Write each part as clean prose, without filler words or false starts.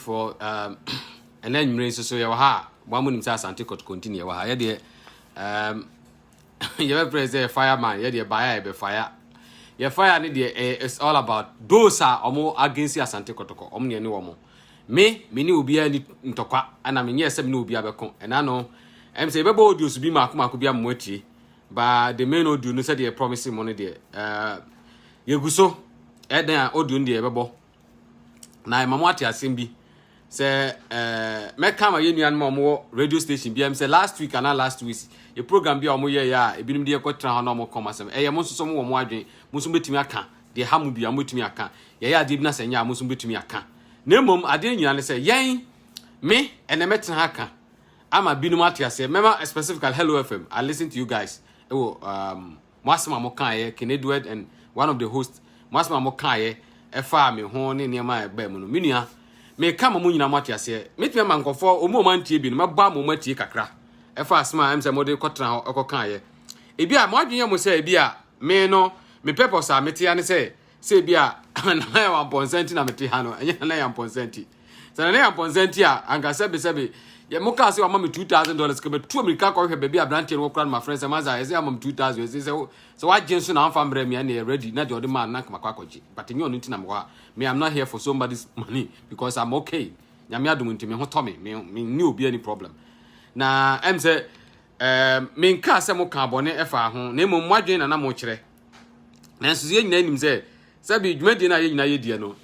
for and then raise so your ha one moon says and take to continue wa ya de you ever fireman ya de buy be fire your fire need it's all about those are omo against Asante Kotoko omne ne wo me ni obi ani ntokwa ana me nyese me ne obi abeko and ano em say bebo audio so bi makoma bia mmoatie but the main audio no said they promising money there yeguso eden audio ndi bebo na mama ati asem bi say me kama yenuan mo radio station bi am say last week and last week a program bi omo ye ya ebinim de ekotra ha no mo come asem mo nso mo mo adwen mo nso betimi aka de hamu bi amotimi aka ye ya de bi na senya mo nso betimi aka na mom ade nyina ne say yen me ene metra aka ama binum ati asem mema specifically Hello FM I listen to you guys mo asema mo kan ye Kenedward and one of the hosts mo asema mo kan ye efa me ho ne niam ba mu no menua me ka mo nyina mati ase metime mankofo omo mantie bi no maba mo matie kakra efa asema am se mo de kotra okokan ye ebi a mo adwenye mo se ebi a me no me purpose a mete ya ne se ebi a na ya 1% na mete ha no enya na ya 1%. So na ya 1% a anka sebe ye mo ka se wa me $2,000 ke be tu America ko hwe be bia branch no kra my friends amaza ye se am $2,000 se so wa gensu na amfa mbre me na ready na de ode man na kama kwakoji but nyo no ntina me me I'm not here for somebody's money because I'm okay nyame adom ntimi ho to me ni obi any problem na em se me nka se mo ka bone efa ho na mo mwadwen na mo kire na nso ye nyina nim se bi dwumadi na ye nyina ye die no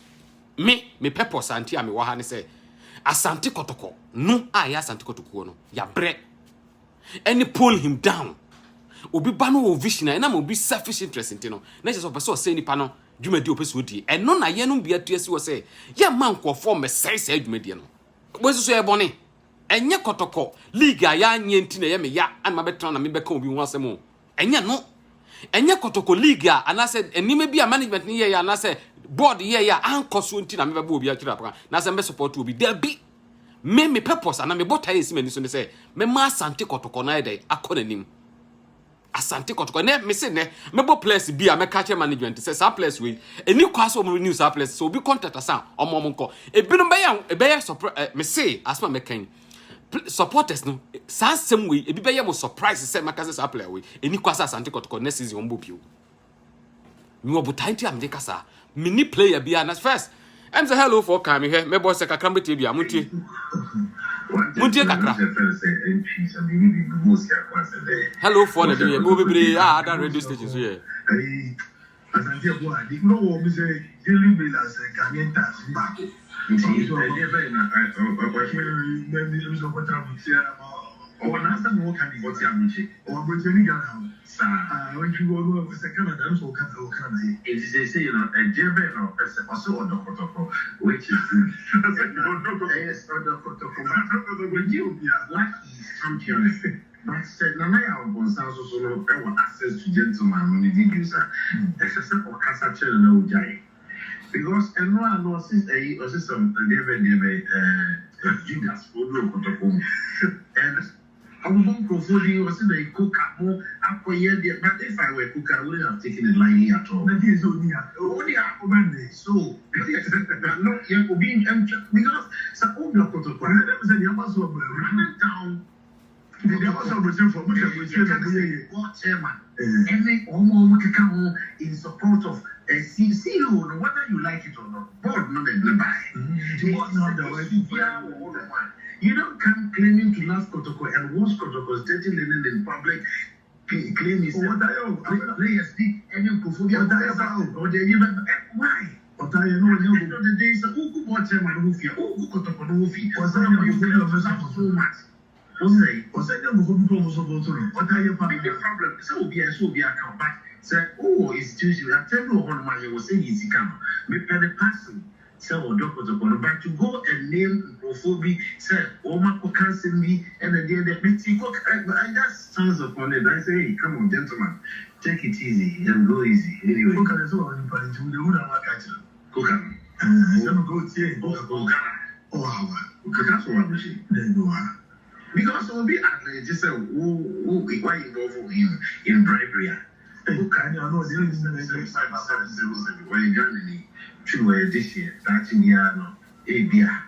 me purpose anti ame wo ha ne se Asante Kotoko no ya Asante Kotoko no ya bre any pull him down obi ba no vision na mo bi selfish interest ntino na je so person say nipa no dwumadi opeso die eno na ye no bia tuasi wo say ye man kwofo me sai dwumadi no bo so ye bone enye Kotoko league ya nye nti na ye me ya an ma betra na me beka obi ho asem enye no enye Kotoko league ana say enime bia management ni ye ya na say board ye ya ankoso nti na me beba obi akira pa na say me support obi there be me purpose ana me bota yesi mani so ne say me ma Asante Kotoko na dey akonanim Asante Kotoko ne me say ne me bo place bi a me catch management say sa place we eni kwaso mo renew sa place so obi contact asa omo nko ebinom be ya surprise me say asma me kan supporters no sa sem we ebi be ya mo surprise say makase sa play we eni kwasa Asante Kotoko next season ombo pio mi obutai ti am de kasa mini player bi na first I'm say hello for come here me boss kakra mbeti bia muntie kakra hello for the day mo bebre other radio stations here As I say, boy, the no one say daily bill as a Ghanaian tax back. It's very nice. Or another more can be what's happening. Or Britain Ghana. When you go with the Canada, so can it is they say, a German or also on the protocol, which is yes, on the protocol. What is champion? But said, Nana was also access to gentlemen when he did use except for Casa no Jai. Because everyone knows a system, Judas for no protocol. And I won't go for you, was a cook up more after year, but if I were cook, I wouldn't have taken it lying at all. That is only a so, not yet being because some old protocol, I never said you must have run down. There was a reason for which chairman. Every almost come in support of a CEO, whether you like it or not. Board not a you don't come claiming to last protocol and once protocol dirty linen in public claim is what players speak any performance or they even why? But I know the days who bought chairman who fear who protocol who fear was so much. Was I never going to what are you the problem? So be a come back. Say, oh, it's Tuesday. I tell you one man you will say easy come. Me pen the person. So doctor but to go and name Ophobi, say, oh my cancer me and the day that me I just stands upon it. I say, hey, come on, gentlemen, take it easy and go easy. Anyway, look at the one to the wood and catch them. Cook them. Go see, oh, that's what I'm saying. Then you are. Because we'll be at just say who why involved him in bribery. Who can you know the reason 577 when you got any true this year, that in year no beer.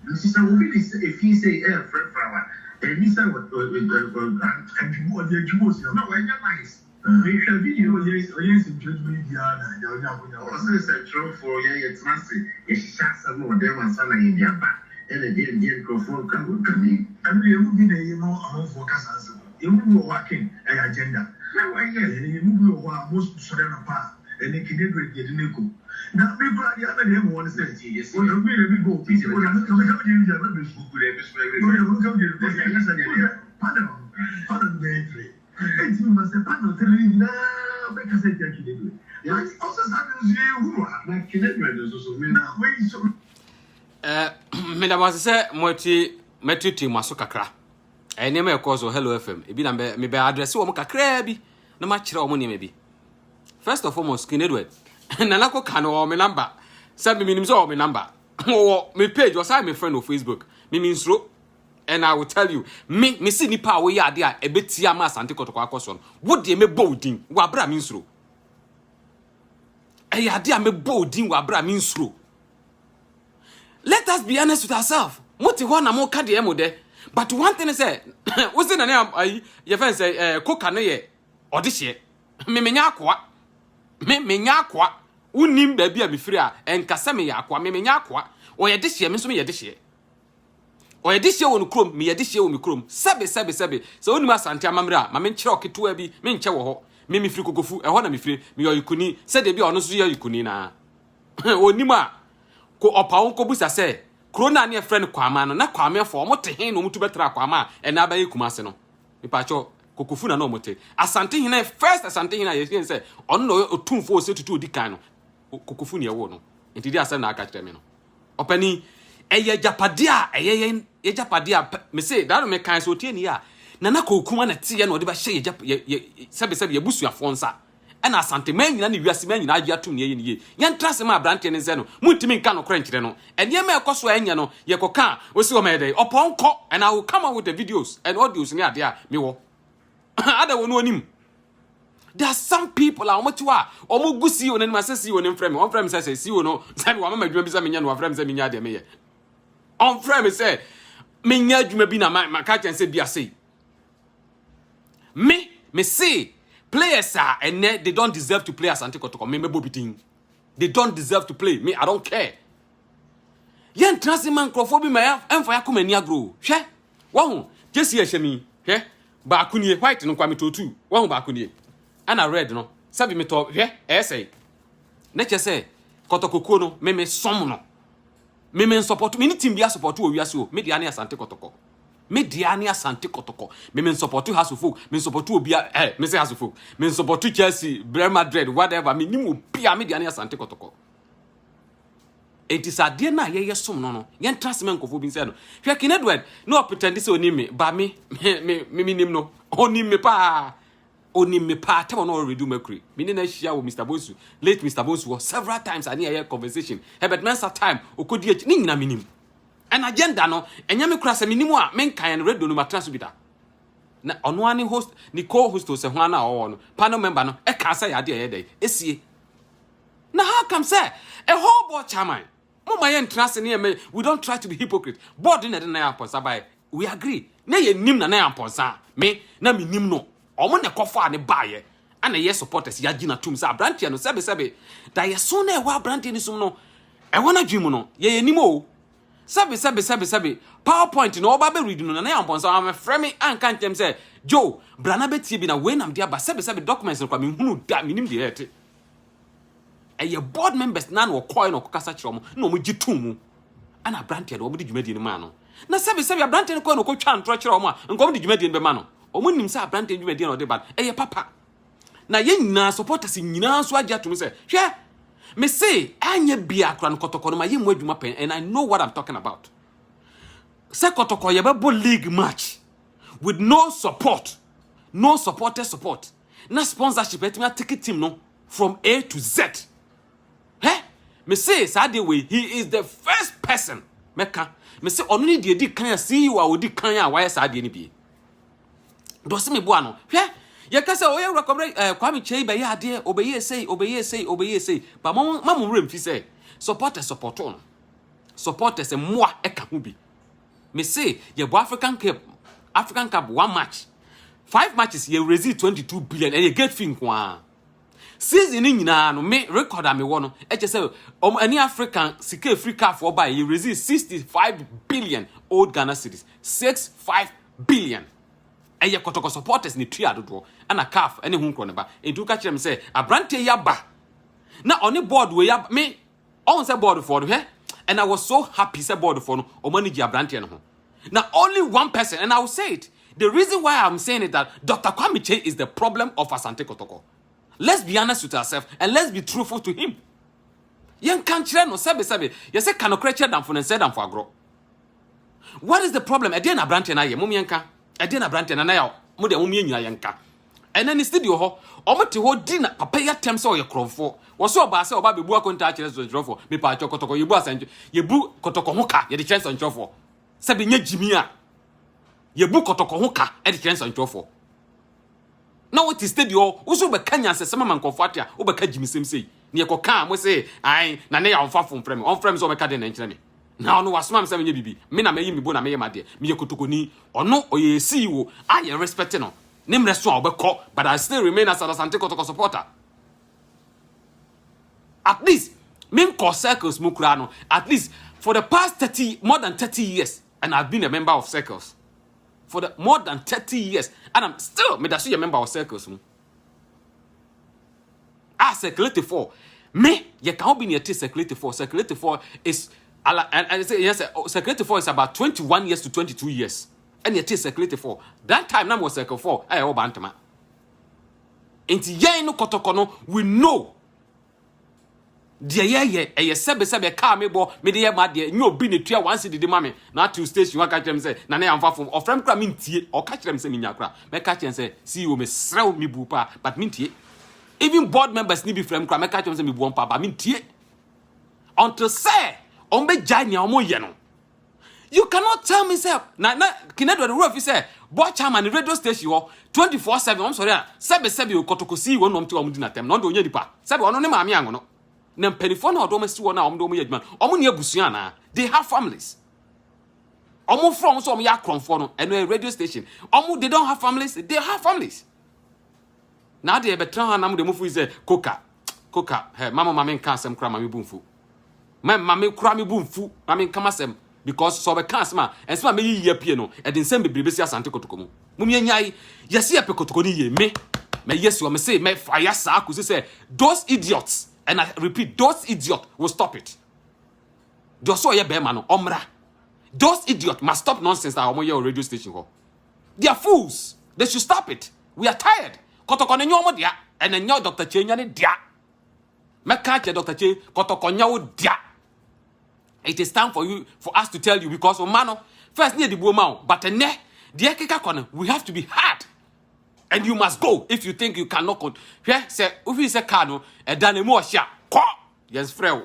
This is a woman if he say air friend flower, and he said what and you more than you was no when you're nice. We shall video yes in media and also central for it's massive. It's just some more them and son in their back. And again, Crawford come in. And we will be the among forecasters. You will be working an agenda. Now, I get it. You will be most southern apart. And they can never get in the cook. Now, people are the other day want to say, yes, we will be go. People are not coming up to you. They will come here. Pardon, Betty. And you must have pardon telling now because they take it. Yes, also, you are like Canadian is also now. Wait, so. Me da was say meti team aso kakra ene me cause Hello FM e bi na me be address wo mo kakra bi na ma kire wo mo ne bi first of all Skin Edward na na ko kan wo me number say me minim so wo me number wo me page was I my friend on Facebook me minsro and I will tell you me see nipa wo ya ade a ebetia ma Asante Kotoko akoso no wo de me bodin wo abra minsro e ya ade a me bodin wo abra minsro. Let us be honest with ourselves. Moti ho na mo ka de emo de. But one thing is say, we say na name your friend say cook na ye odihye. Me menya akwa. Me menya akwa. Unim ba bia me firi a enkasa me ya akwa me menya akwa. O ye dihye me so me ye dihye. O ye dihye wonu krom me ye dihye wo me krom. Sebe. So onima Asante amamra ma me nkyere oketo abi me nche wo ho. Me firi kokofu ho na me firi me yo yikuni. Se de bia ono so ye yikuni na. Onima ko opawon ko busa se krona ne friend kwama no na kwama fo mo te hen no mutu betra kwama e na abaye kumase no nipa cho kokofu na no mote Asante hina first Asante hina ye say on no otumfo o se tutu odikan no kokofu ne wo no enti dia asem na aka kire me no opani eye japadia eye japadia me say that me kan so tie ni ya na kokuma na tie na odi ba hye ye sebe ye busu afonsa ena Asante man nyina ne wiase man nyina agya tum ne ye ne ye yentrase ma abrante ne nse no muntimi nka no kra nkire no ene ma ekoso anya no ye koka osi o mede oponko and I will come out with the videos and audios ne ade a me wo ada wonu onim. There are some people a omotiwa omogusi onen ma sesi onen frame on frame say si ono say wa mama dwuma bi say menya no frame say menya de me ye on frame say menya dwuma bi na ma ka chen say bia say me say players are and they don't deserve to play Asante Kotoko. Me bobiting. They don't deserve to play. Me, I don't care. Yen transiman crofo bi ma emfa ya komani agro. Hwe. Wo hu, jesi ye hye mi. Hwe. Ba akunie white no kwame totu. Wo hu ba akunie. and I read no sabi me to essay na che say kotokoko no me som no me support me ni team bia support o wiase o media na Asante Kotoko media na Asante Kotoko me support House of Folk me support obia me say House of Folk me support Chelsea Real Madrid whatever me ni obia media na Asante Kotoko. It is a dear na ye som no yen transmen kofo bi say no hwe King Edward no pretend say oni me ba me nim no oni me pa tell no redo mercury me na share with Mr. Bonsu late Mr. Bonsu several times I near conversation Herbert Mensah time okodi ni nyina minim an agenda no enya me kura se minim a men kan radio no matraso bita na ono ani host ni co-host se ho na o no panel member no e ka say ade dey esie na how come say a whole board chairman mama yen trust ne me we don't try to be hypocrite board na na aponsa by we agree na ye nim na aponsa me na minim no omo ne kofa ne baaye ana ye supporters ya gina tum sa brantia no sebe da ye so na e wa brantia ni sum no e wona dwimu no ye nim o sebe PowerPoint no oba be read no na aponsa am frame anka ntem say Joe brana betie bi na we nam dia ba sebe documents no kwa me hunu da minim de hete ye board members nan wo coin no kokasa kire mo na mo gitum mu ana brantia do obodi dwumadi ni ma no na sebe brantia no coin no ko twa ntro kire mo a nkom di dwumadi ni be ma no omo nim sa brantia dwumadi no de ba ye papa na ye nyina supporters nyina so agya to me say hwe me say anya bia kra no Kotoko no ma ye mu adwuma pen and I know what I'm talking about. Say Kotoko ye be league match with no support, no supporter support, na sponsorship etimi take team no from A to Z. Me say Saturday way he is the first person meka me say onu ni di kan see you a odi kan a why Saturday ni bi do se me boa no hwe ye ka say o ye recommend Kwame Chei be ye ade obeye say but mama rem fi say supporters supporters moi e ka hu bi me say ye bo African Cup one match 5 matches ye raise 22 billion and ye get fin kwa season ni nyina no me record am wo no e che say any African sika Africa for buy you receive 65 billion old Ghana cedis 65 billion e ye Kotoko supporters ni tria dodo ana CAF ene hu nkro ne ba entu ka kire me say abrante ya ba na on board we ya me on say board for he and I was so happy say board for no o manage abrante no ho now only one person and I will say it the reason why I'm saying it that Dr. Kwame Chei is the problem of Asante Kotoko. Let's be honest with ourselves and let's be truthful to him. Yen kan kire no sebe. Ye say kan okreche dan for ne said dan for agro. What is the problem? E dey na branch na ye mum yenka. E dey na branch na na ya mo de mum yenyina yenka. Ene ni studio ho, omo te ho di na papa ya tem se o ye kromfo. Wo so oba se oba bebu akonta kire so kromfo. Me pa Kotoko ye bu asanjo. Ye bu Kotoko ho ka ye de chance onchofo. Sebe nya jimi a. Ye bu Kotoko ho ka e de chance onchofo. Na what is studio uso be kanya se sema mankofo atia wo be ka jimisem sei ne yekoka mo say ai na ne ya onfafo mfrem onfrem so be ka de na nkyere me na ono wasoma msem nya bibi me na meyi me bo na meye made me ye Kotokoni ono oye CEO I respect no ne mreso a obekọ but I still remain as Asante Kotoko supporter. At least men call circles mukura no at least for the past more than 30 years and I've been a member of circles for the more than 30 years and I'm still me that a member of circles. Circulated 4 me you can't be near Circulated 4 Circulated 4 is and say yes Circulated 4 is about 21 years to 22 years and you Circulated 4 that time now was Circle 4 I o bantama enti yen no Kotoko no we know dia ye sebe ka me bo me de ye ma de nyo bi ne tua once didi ma me na to station waka kire me say na na amfafo ofrem kra me ntie o ka kire me say me nya kra me ka kire say CEO me srew me bu pa but me ntie even board members ni bi frem kra me ka kire me say me bu on pa ba me ntie until say on be janya omo ye no you cannot tell me say na Kinedo the roof say board chairman radio station 24/7 I'm sorry sebe o Kotoko CEO no mte o mudi na tem no do nya dipa sebe ono ne ma me ango no na penifo na odo masi wona omdo mo yadman omo ne abusua na they have families omo from so omo ya kronfo no eno a radio station omo they don't have families they have families na de betra ha na mo de mo fu say koka he mama nka asem kra mama bumfu mama kra me bumfu mama nka masem because so be kan asema ensema me yiye pie no e de nsem bebrebe si Asante Kotoko mu mum yenyai yesi e pe Kotoko ni ye me me yes you me say me fire sa ku say those idiots, and I repeat, those idiots will stop it. Those so ye be man no omra. Those idiots must stop nonsense that omo your radio station ho. They are fools. They should stop it. We are tired. Kotoko ne nyomo dia, and enyo Dr. Chenya ne dia. Me catch Dr. Che kotoko nyawo dia. It is time for us to tell you, because mano first need the woman, but ne dia keka kono, we have to be hard. And you must go if you think you cannot con. Here say if you say kano e dan mo hia ko. Yes frɛ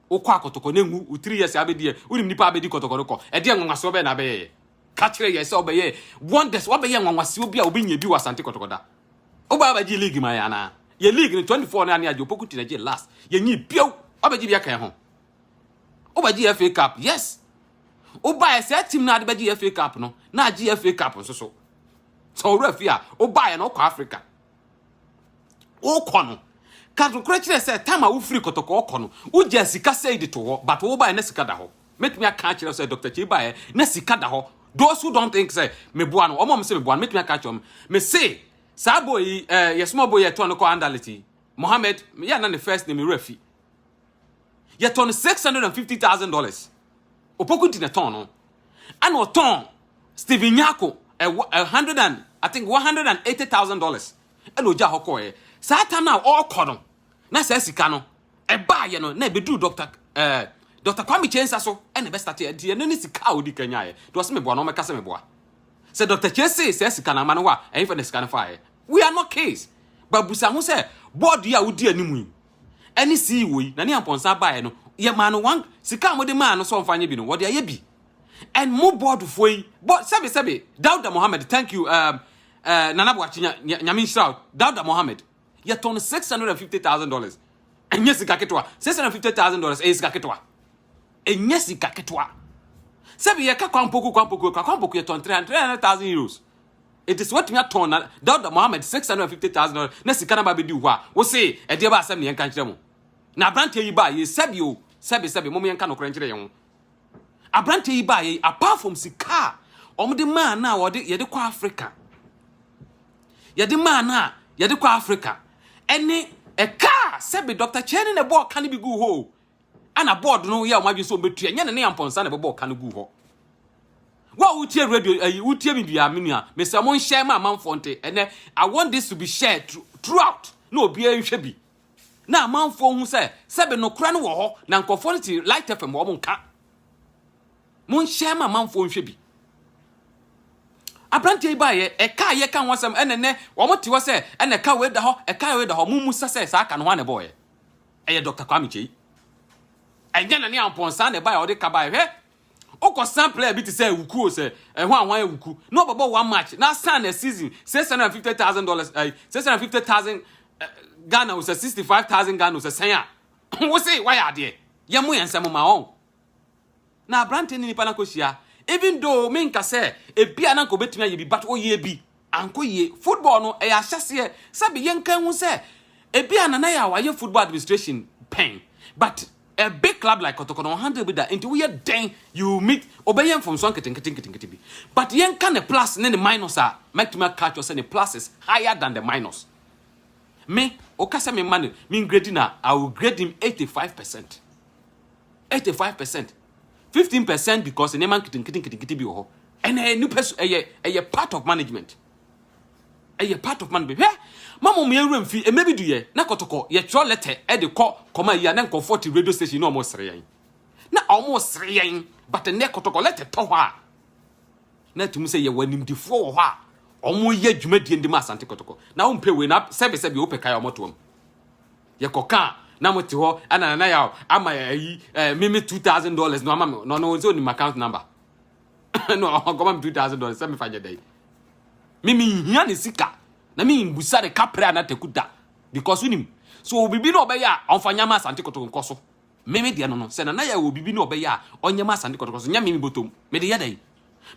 wo kwa kotoko ne ngu 3 years abedi unim nipa abedi kotoko no ko e de nwanwaso be na be ye ka kire ye se obeye wonders obeye nwanwase obi a obi nya bi wasante kotoko da oba ba ji league man ya na ye league ni 24 na ane ajo pokuti na je last ye nyi bio oba ji bia kan ho oba ji FA Cup yes oba e se team na de ba ji FA Cup no na ji FA Cup so so refi a oba ye no kwa Africa o kono Kadro kure say time a wo free kotoko okono wo je sika say de to ho but wo ba na sika da ho metumi aka kire say Dr. Che ba na sika da ho those who don't think say me boa no omo me say me boa metumi aka kire me say sa boy yes small boy ye to no ko andality Mohammed ya na the first name refi ye to $650,000 opoku na ton no and o ton Steven Nyako $180,000 and oja hoko sa time now all kono na sa sika no e ba ye no na be do Dr. Kwame Chensa so e na be start e die no ni sika odi kanya ye do se me boa no me kase me boa se Dr. Chese se sika na ma no wa e fa na sika na fa ye we are not case but busa hu se board ya odi animu yi eni si yi na ne amponsa ba ye no ye ma no wan sika mo de ma no so mfanye bi no wo de ye bi and mo board foi but sebe Dauda Mohammed, thank you Nana Boachinya Nyamin Shroud Dauda Mohammed ye ton $650,000 and yes kaketwa $650,000 is kaketwa and yes kaketwa sebe ye ka kwampoku ye ton 300,000 euros. It is what me ton Dauda Mohammed $650,000 na sika na ba be di ho a wo say e de ba asem ne yan kan kire mo na brantie yi ba ye sebe mo yan kan no kire ye ho abrantie yi ba ye apart from sika omde man na wo de ye de kwa Africa ye de man na ye de kwa Africa ene e car sebe Dr. Chene ne board kan bi gu ho ana board no ye o ma bi so betua nya ne yamponsa ne board kan gu ho wa utie radio utie mi bia menua me say mon share ma manfonte ene I want this to be shared throughout no obi enhwe bi na manfo hu say sebe no kra no wo ho na nkofority light FM wo mon ka mon share ma manfo nhwe bi abrantie ba ye e ka ye kan wasam enene wo moti wo se ene ka we da ho e ka we da ho mumu sase sa aka no ha ne boy e Dr. Kwame Chei enya na ne amponsa ne ba ye o de ka ba ye oko sample bi ti say wuku se e ho anwan wuku no bobo one match na stand a season $650,000 $650,000 Ghana was $65,000 Ghana was say wo say why are there ye mo yensem ma on na abrantie ni pa na koshia even though me nka say e bia na ko betumi aye bi but o ye bi anko ye football no e ya hyase sabe ye nka hu say e bia na ya wa ye football administration pen but a big club like Kotoko no handle with that into we den you meet obey from so keten bi but ye nka ne plus ne minus are make to make catch us the plus is higher than the minus me okasa me man me grade na I will grade him 85%. 15% because the man kitten be ho and a new person a part of management a part of management mama me room fee e maybe do ye na Kotoko ye tro letter e de come ya na comfort radio station no almost 3 yan na almost 3 yan but the neck Kotoko letter to ha na tum say ye wanim di fo ho a omo ye dwumadie ndi ma Asante Kotoko na wo mpe we na sebe wo pe kai omotom ye koka na moti ho ana na ya ama yi mimi $2,000 no ama no zo ni account number no go ma $2,000 se me faje dai mimi hia ne sika na mi mbusa de kapra na tekuda because unim so obibi no obeya onfanya ma Asante Kotoko nkoso mimi de no se na ya obibi no obeya onye ma Asante Kotoko so nya mimi botom me de ya dai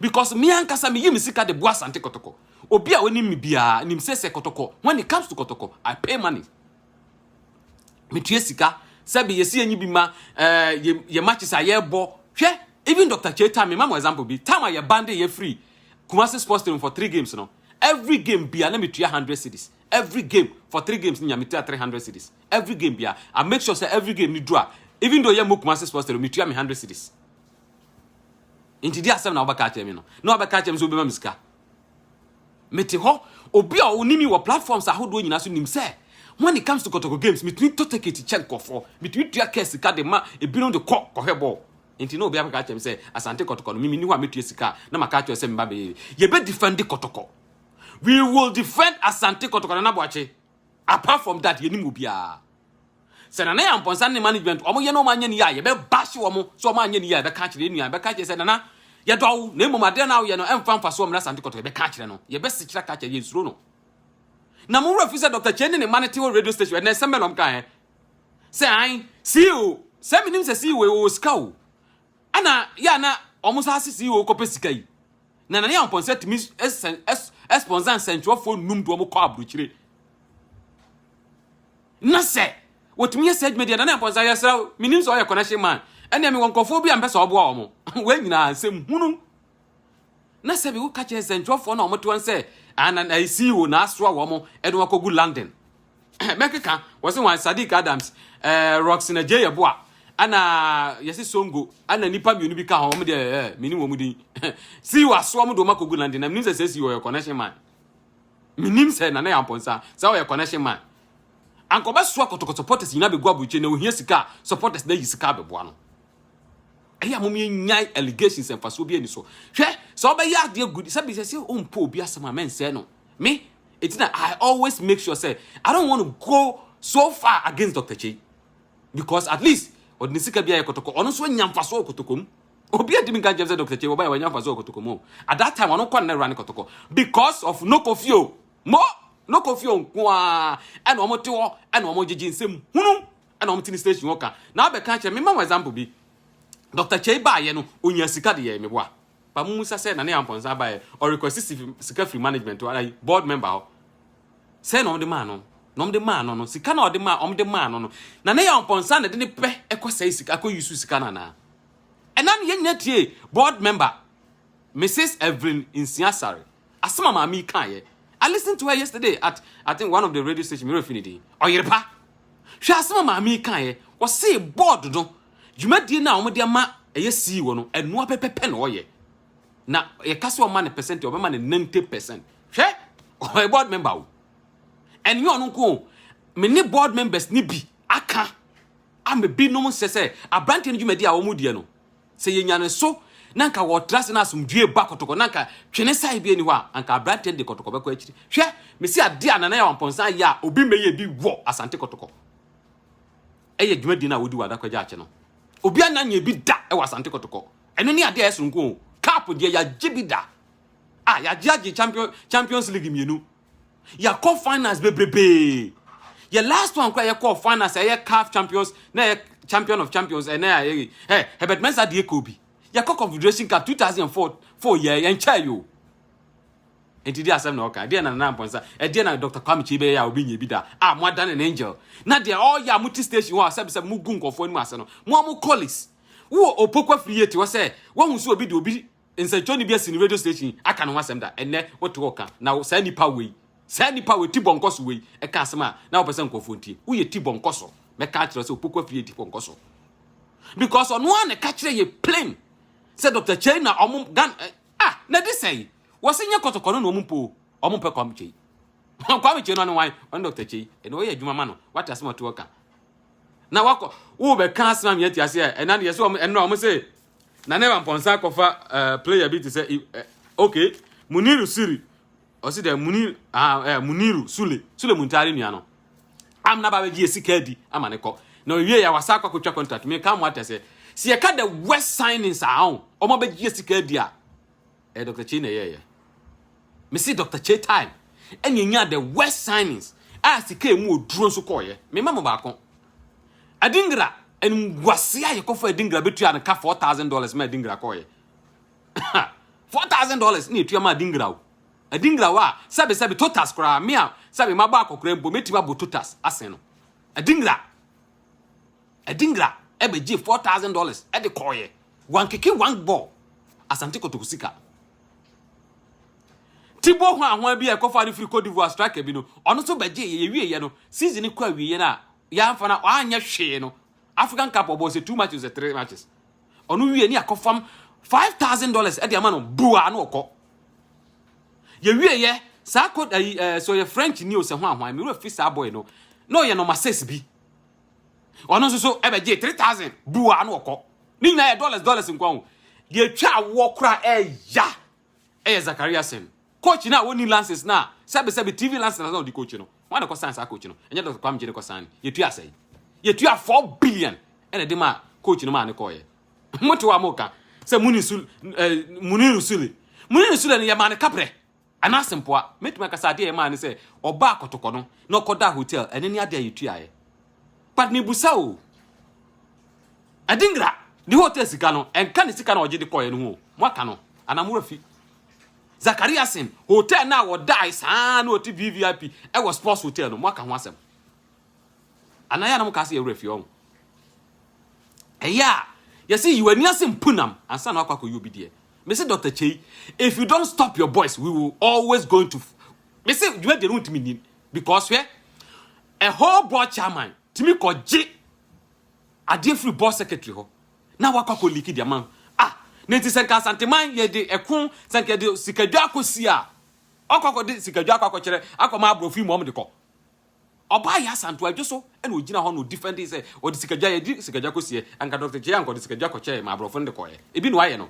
because me ankasa me yimi sika de bo Asante Kotoko obi a oni mi bia nim se Kotoko when it comes to Kotoko I pay money me tue sika sabi yesi enyi bi ma ye matches aye bo hwe even Dr. Cheta me mama example bi time aye bande ye free Kumasi Sports Stadium for 3 games no every game bia na me tue 100 cedis every game for 3 games nya me 300 cedis every game bia I make sure say every game ni draw even though you mo Kumasi Sports me tua me 100 cedis inti dia asem na obaka ache me no na obaka ache me so obema misika meti ho obi a onimi wo platforms ahodo nyina so nim say when it comes to Kotoko games between to take it check for between tua case ka de ma e bi no de ko hwebo inti no obi abaka ache me say Asante Kotoko no mimi ni ho ametua sika na maka ache say me ba be ye be defend Kotoko. We will defend Asante Kotoko na boache. Apart from that, yeni mubia. Se na ya mponsa ne management, omo ye no manye ni ya, ye be bash omo, so omo anye ni ya be catch re nua, be catch se na ye do na emo ade na wo ye no emfa mfa so omo na Asante Kotoko be catch re no. Ye be sikira catch ye nsuro no. Na mo refuse Dr. Chene ne manati radio station, na sembe no mka se ai, CEO, se minim se CEO we ska o. Ana ya na omo sa CEO ko pesika yi. Na ya mponsa timi sponsor central phone num do mo ko abruchire na se wotumi message media na mponsa ya sra minim so ya connection man ene me wonkofo bi ambe so obo omo we nyina ansem hunu na se bi wo ka che central phone na omo to say ana na CEO na aso wo mo ene wakogu London mekeka wose wan Sadiq Adams Roxina J Yeboa ana yesi songo ana nipa mienu bi ka ho mo de minim wo mu din si waso mo do makogu London na minim se CEO your connection man minim se na ya mponsa sa wo your connection man anko ba so Kotoko supporters nyina be gwa buche na ohia sika supporters na yisika be boa no eya mo nyai allegations en faso bi ani so hwe so ba ya de good sabi se ompo obi asema men se no me etina I always make sure say I don't want to go so far against Dr. Chei because at least odni sika bia Kotoko ono so nyamfaso Kotoko mu obi adimi kan jemse Dr. Chei oba ya nyamfaso Kotoko mu at that time ono kwa na run Kotoko because of no confio mo no confio kwa and omo te wo and omo jeje nsem hunu and omo tini station woka na be kan che me ma example bi Dr. Chei ba ye no onya sika de ye me boa pa mu musa se na ne amponsa ba ye or request sika free management or board member se no de man no no de man no sika na de man de man no na ne amponsa na de ne pe ekosai sika ko use sika na na enan ye nyatie board member Mrs. Evelyn Insiasare asema ma mi kan ye I listened to her yesterday at I think one of the radio station Mirafinity Oyerepa she asema ma mi kan ye was say board no dwumadi na omo de ma eye CEO no enu apepepe na oye na ye kase o ma ne percent o ma ne 90% hwe o board member o enyo onu ko me ne board members ni bi aka am bi no mo sese abrante ne dwumadi a omo die no se ye nyane so nanka wo trust na asumdue ba Kotoko nanka twene sai bi ani ho anka abrante de Kotoko be ko akiri hwe me si ade anana ya wamponsa ya obi meye bi wo Asante Kotoko eye dwumadi na wodi wada kwaja ache no obi ananye bi da e wa Asante Kotoko eno ni ade esu nko cap de ya jibida ya jage Champions League mienu ya co finals bebrebe ya last one kwa ya co finals ya CAF champions na ya champion of champions na ya Herbert Mensah de Kobe ya co Confederation Cup 2004 ya encha yo enti dia asem na oka dia na mponsa dia na Dr. Kwame Chibe ya obi nye bi da mo adan an angel na dia ya muti station wa asem mu gu nkofo ni ase no mo colleagues wo opokwa friete wo say wo hu so obi de obi nsachoni bi asini radio station aka no asem da enne wo to oka na sa nipa we ti bonkoso we e ka asema na wo pese nkofo ntie wo ye ti bonkoso me ka kire so opokwa friete bonkoso because on one ka kire ye plain say Dr. Chei na omo gan na this say wo se nya Kotoko no ompo pe Kwame Chei Kwame Chei no wan on Dr. Chei eno ye adwuma ma no what asema to oka na wako wo be kan asema me ati ase ena de so eno omo say na never mponsa kofa player bi to say okay Muniru Siri o si de Muniru Sule Muntari nua no am na ba be sika di amane ko na wie ya wasa kwa kotwa contract me kan mo atese si ye ka the west signings a omo be sika di a Dr. Chei na ye me see Dr. Chei time enya the west signings sika emu oduro so koye me mama ba kon adingra en wasia ye kofa adingra betu an ka $4,000 ma adingra koye $4,000 ni etu ma adingra wa sabe totas kra me a sabe ma ba akokra mbo metima bo totas asen no adingra ebeji $4,000 e de koye one keke one ball Asante Kotoko sika Tibo ho bi e kofa ni free Cote d'Ivoire striker bi no ono so beje ye wie no season kwa wie na ya mfa na anya hwe no African Cup obo say 2 matches or 3 matches ono wie ni akofam $5,000 e de ama no bua na okọ ye wie ye sa ko so ye French ni o se ho ahwan me refi sa boy no no ye no masses bi ono so e beje 3,000 bua na okọ ni na ye dollars nkwa ho de twa wo kra ya Zakaria Sen coach na woni lances na sabe TV lances na di coach no wana ko sansa coach no enye Dr. Kwam Jene ko san yetu asai yetu a 4 billion ene de ma coach no ma ne ko ye moto wa moka se Muniru Sule ne ya ma ne kapre ana sempoa metuma kasa de ma ne se oba akotoko no na okoda hotel ene ne ade yetu aye but ni busa o adingra di hotel sika no enka ne sika na oje de ko ye no ho mo aka no anamura fi Zakaria Sen hotel na wo die san no ti VVIP e wo sports hotel no mwaka ho asem anaya na mka se refi on eya you see you ani asem punam ansa na akwa ko yobi de me say Dr. Chei if you don't stop your boys we will always going to me say you dey run to me because we a whole board chairman timi ko je ade free board secretary ho na wakwa ko liki dia man nenti senka santeman ye de ekun senka de sikadwa akosia okoko de sikadwa akokere akoma abrofi mom de ko oba ya santo adwoso ena ogina ho no defend say o de sikadwa ye di sikadwa akosie anka Dr. Jay anko de sikadwa akokere ma abrofo de ko ye ebi no aye no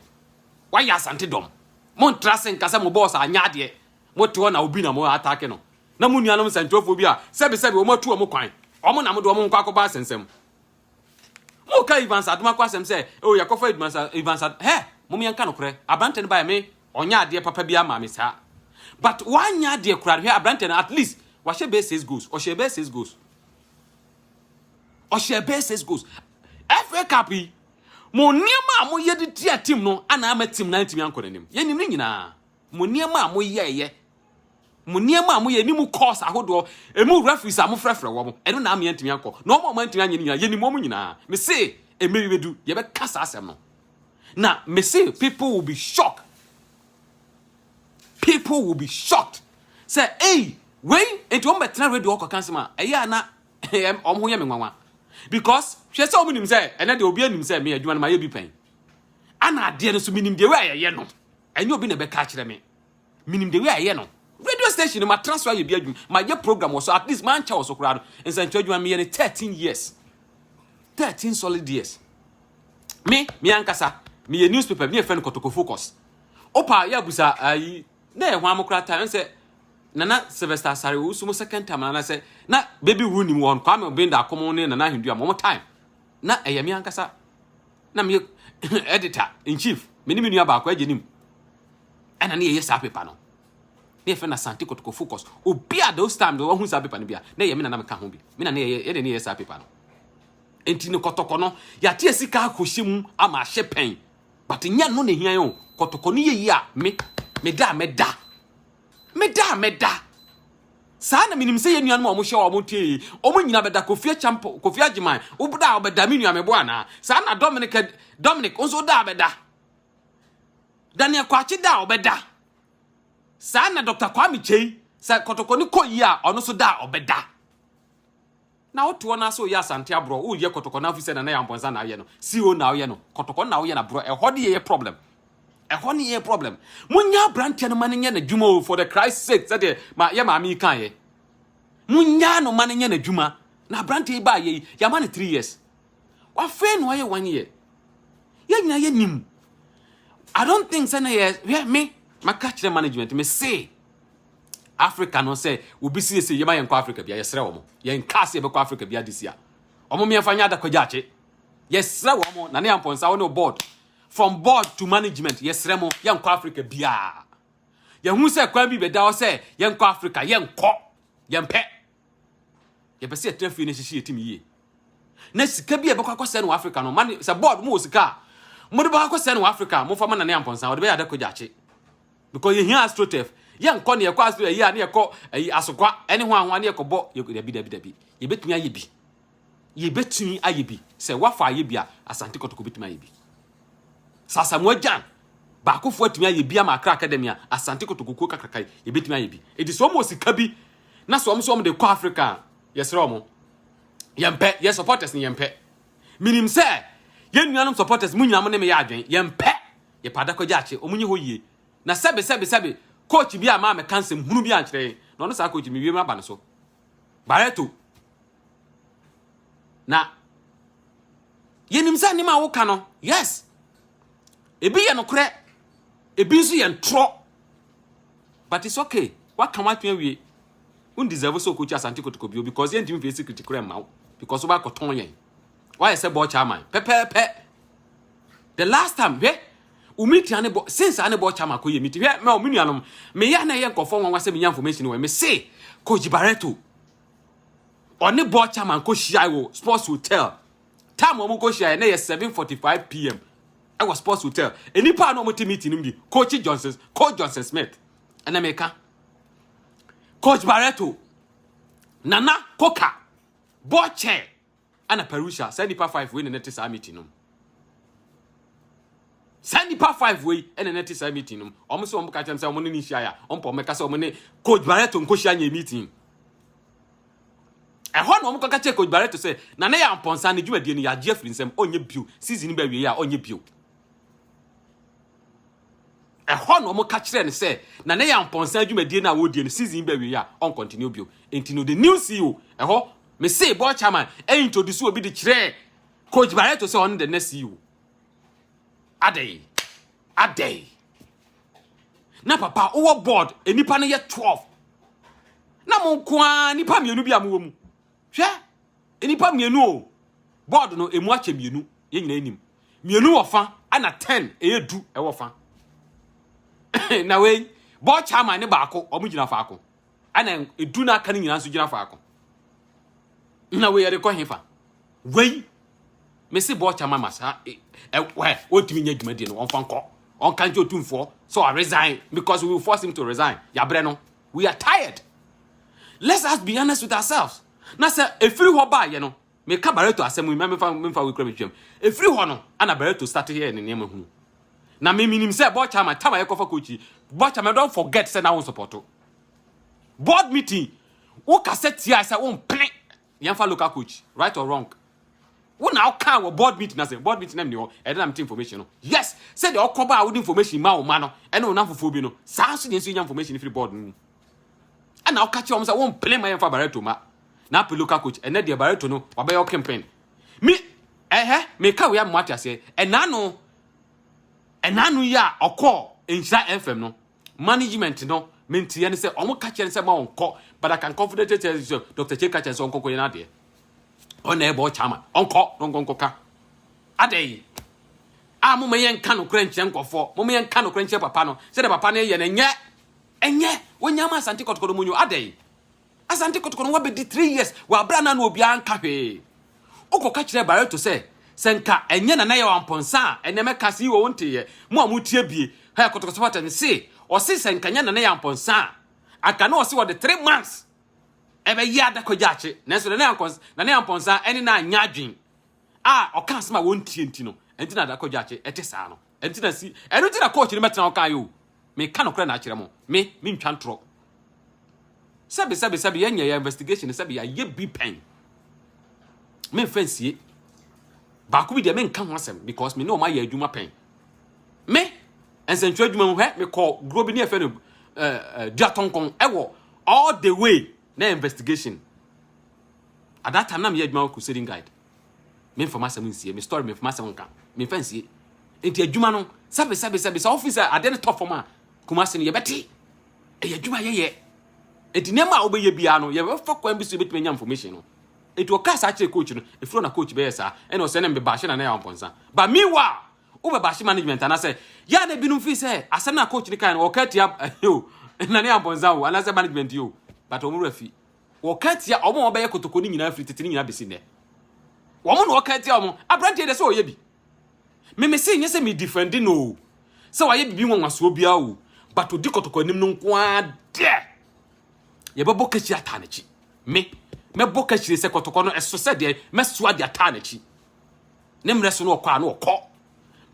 wa ya sante dom mon trasen kasa mo boss anya de mo te na obi na mo attack no na mo nuanom santofo bi a sebe o mo tu o mo kwan o mo na mo do o mo nkwa akoba sensem Oka Evans aduma kwasem say o yakofa Evans he mum yanka no kure abrante ne ba me onya ade papa bia ma me sa but wanya ade kura he abrante at least wa she base 6 goals o she base 6 goals FA Cup mo niema mo ye de tia team no ana ama team 90 yanko nanim ye ni nyina mo niema mo ye mo niema mo ye ni mu course ahodo emu referees am frefre wo mo eno na am yantimi yanko no mo mantimi anya nyina ye ni mo nyina me say emewi bedu ye be kasa asem no na me say people will be shocked say hey when enti o betena radio ko kansema eya na omho ye me nwanwa because hwe say omunim say ene de obi anim say me adwuma na ma ye bi pen ana ade no so minim de we ayeye no enye obi na be ka kire me minim de we ayeye no radio station ma transfer ye bi adwum ma ye program so at least man cha so kura no ensantu adwuma me ye 13 solid years me ankasa me ye newspaper me ye fen Kotoko Focus opa ya busa ayi na ye hwan mokra time say nana Sylvester Sare wo sumo second time na say na baby wu ni won kwa me benda akomo ne nana hindu am time na eye me ankasa na me editor in chief me ni me nua ba kwa agenim ana ne ye sa paper no ne fe na Asante Kotoko Focus obi a those time do hu sa paper no bia na ye me na me ka ho bi me na ne ye ne ye sa paper no enti ne Kotoko no ya tie sika akohyem ama ahye pen but nya no ne hian yo Kotoko no ye yi a me da sa na minim se ye nuan mo hye wo tie o mo nyina beda Kofi Agiman obuda obeda me nua me bo ana sa na Dominic onso da beda Daniel Kwachi da obeda sa na Dr. Kwame Chei sa Kotoko ni koyi a ono so da obeda na oto na so ya Asante abro o ye Kotoko na officer na ya mponsa na ye no CEO na ye no Kotoko na ye na bro e hodi ye problem munya branch no man nya na dwuma for the Christ sake say ma ye ma mi kan ye munya no man nya na dwuma na branch e ba ye ya man 3 years wa fe no ye 1 year ye nyina ye nim I don't think say na ye me catch the management me say Africa no say obi see ye ma ye nko Africa bia ye sere wo mo ye nka se be ko Africa bia this year omo me fanya da kwajache ye sere wo mo na ne amponsa wo no board from board to management yes remo yanko Africa bia ye hu se kwa bi beda o se yanko Africa yenko yempe ye be se trafi ne hihie timi ye na sika bi e be kwa se no Africa no man se board mo sika mo de ba kwa se no Africa mo fa man na ne amponsa wo de be ya da kwajache because ye hia astrotef yenko ne ye kwa astro ye ne ye ko asokwa ene ho anho ne ye ko bo ye dabi ye betumi aye bi se wafa aye bi a Asante Kotoko betumi aye bi Sasa mwajan ba ko fo atumi aye bia ma Accra Academia Asante Kotoko kakrakai ye betumi aye bi it is almost sika bi na so om de ko Africa yes romo yempe yes supporters ni yempe minim se ye nuanom supporters mu nyinam ne me ya adwen yempe ye pada ko gyache omunye ho yie na sebe coach bi ama me kansem hunu bi ankyere no no sa coach mi wiem aba ne so Barreto na yenim sa ni ma wo ka no yes ebi ye no kure ebi nso ye ntro but it's okay what can what we deserve so coach Asante Kotoko bio because ye ntimi face secret kure ma because oba koton yen why say ball chairman pepe the last time umiti ane bo since ane bo chairman ko ye miti me omunuanom me ya na ye nkofo nwa se me nya information we me say coach Barreto oni ball chairman ko shia wo sports hotel time o mo ko shia na ye 7:45 p.m. I was sports hotel enipa no mo ti meeting nim di coach Johnson Smith and America coach Barreto Nana Koka ball chair ana Perusha Sandipa 5 we na net sa meeting no Sandipa 5 we na net sa meeting no omo so omo ka chem say omo ni shia ya ompo meka say omo ne coach Barreto nko shia nya meeting ehon omo ka che coach Barreto say na na ya mponsa ne dwumadie ni ya Jeffrey nsem onye bio season ba wie ya onye bio ehon omo ka kire ne say na na ya mponsa dwumadie na wodie ne season ba wie ya on continue bio enti no the new CEO eho me say board chairman introduce obi de kire coach Barreto say on the next CEO adey na papa owo board enipa no ye 12 na mo kwa nipa mienu bia mo mu hwe enipa mienu o board no emu ache mienu ye nyina enim mienu wofa ana 10 eyedu e wofa na we board chairman ne baako omo gina faako ana edu na aka ne nyina so gina faako na we yere ko hefa we me se board chairman masa otimi nya dwumadi no onfa nko on kan jo tumfo so I resign because we will force him to resign ya bre no we are tired. Let's us be honest with ourselves. Na say efiri ho ba ye no me ka Barreto asem me memfa we kra me twem efiri ho no ana Barreto start here ne nema hunu na me minim say board chairman tama ye kofa coach board chairman don't forget say na won support board meeting wo ka set here say won plan yamfa local coach right or wrong wo na ka wo board meeting na say board meeting na me ho e dey na information no yes say the okoba wo information ma wo ma no e na wona fofo bi no saa so dey so nya information free board no ana o ka che o say won play my yamfa Barreto ma na pe local coach and the Barreto no obe your campaign me me ka we am what say enanu ya okọ Insha FM no management no mentie ne say omo ka che ne say ma onko but I can confidently tell you Dr. Chika che so onko ye na de ona e bo chama onko ka adey mo me yen ka no kra nche nkofo mo me yen ka no kra nche papa no say the papa ne ye ne enye wonya ma Asante Kotoko munyu adey Asante Kotoko no be 3 years wa bra na obi anka hwe okoka kire Barreto say senka enye na ye wamponsa ene meka si wo wonte ye mo amutie bie ha Kotoko support ne say o se senka nya na ye wamponsa aka na o se wo de 3 months ebe ya da ko gyache na so na ye wamponsa ene na anya adwen o kan sema wontie enti no enti na da ko gyache ete saa no enti na si eno ti na coach ni metena o kan yo me ka no kra na akire mo me ntwa ntro sabi yenya ya investigation sabi ya ye bi pen me fancy ba ku bi de me nka ho asem because me no ma ya adwuma pen me ensentwa adwuma mu he me call grobi ne afa no diatonkon ewo all the way na investigation at that time na me ya adwuma crusade guide me information nsie me story me information nka me fancy enti adwuma no sabi sa officer ade ne top form a kumase ne ye beti e adwuma ye edinema obeye bia no ye fa kwan bi so betime nya information no etu okasa ache coach no efro na coach be yesa e no se ne mbe baahye na ya wamponsa ba miwa ube baahye management na say ya na binum fi say asem na coach ni kan okatia yo na ne wamponsa wo ana say management yo but omuru afi okatia omo obeye Kotoko ni nyina afri tete ni nyina besi ne wo mo no okatia omo abrante de so oye bi me say nyese me defend no say wa ye bibi nwanwaso bia wo but odi Kotoko nim no nko ade ye bebo kachi atanachi me boka chire se Kotoko no eso se de mesoa de atanachi ne mreso no okwa na okọ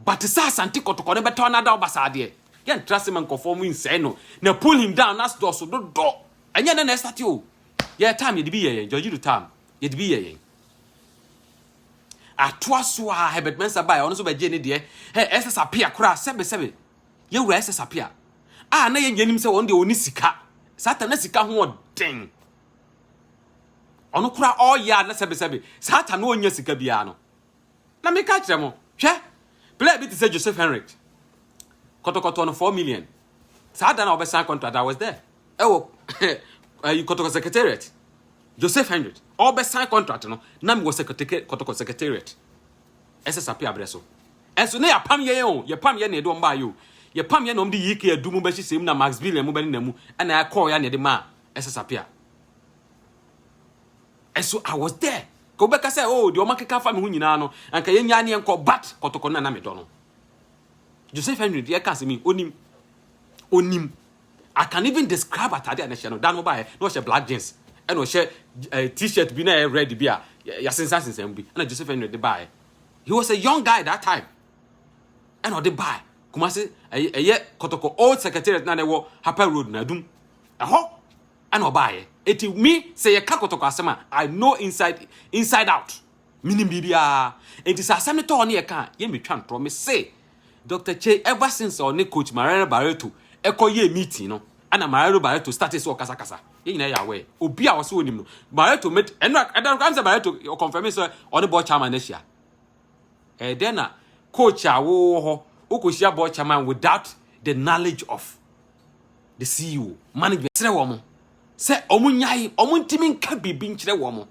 but sa Asante Kotoko ne beto na da obasade yen trust man conform insane no na pull him down as do so do enya na start you yeah time ye be ye George do time ye be ye atoa so a Herbert Mensah ba ono so be je ne de SS apia kura sebe ye wura SS apia na ye nyanim se won de oni sika satan na sika ho den ono kura all ya na sebe satan no onya sika bia no na me ka kire mo hwe play bit say Joseph Henrik Kotoko no 4 million satan na obesan contract I was there ewo you Kotoko secretariat Joseph Henrik obesan contract no na me was secretary Kotoko secretariat SS apia breso enso na ya pam ye o ye pam ye na de omba yo ye pam ye na omdi yike adumu ba hysem na Max Billion mu bani na mu na ya call ya na de ma SS apia. And so I was there. Go back and say, oh, the Omakeka family who you know, and Kayani and call bat Kotokona Namedono. Joseph Henry, dear Casimir, onim. I can even describe a Tadia National, Dano by no share black jeans, and no share a t-shirt, be a red beer, Yasin and Joseph Henry the buy. He was a young guy that time. And or the buy. Kumasi, a yet Kotoko old secretariat Nanewo, Hapa Road Nadum. A ho and or buy. It me say a Kakotoko asema. I know inside out. Minim bibia. It is a senator on your car. Ye me tran promise say. Dr. Che ever since or coach Mariano Barreto eko ye meeting no. And Mariano Barreto started so kasa. Ye na ya we. Obi a was so nim no. Barreto met and I don't answer Barreto confirm so on the board chairman this year. Then coach a wo ho board chairman without the knowledge of the CEO management. Say woman. Say omunyai omuntimi nka bibi nkyere wo mo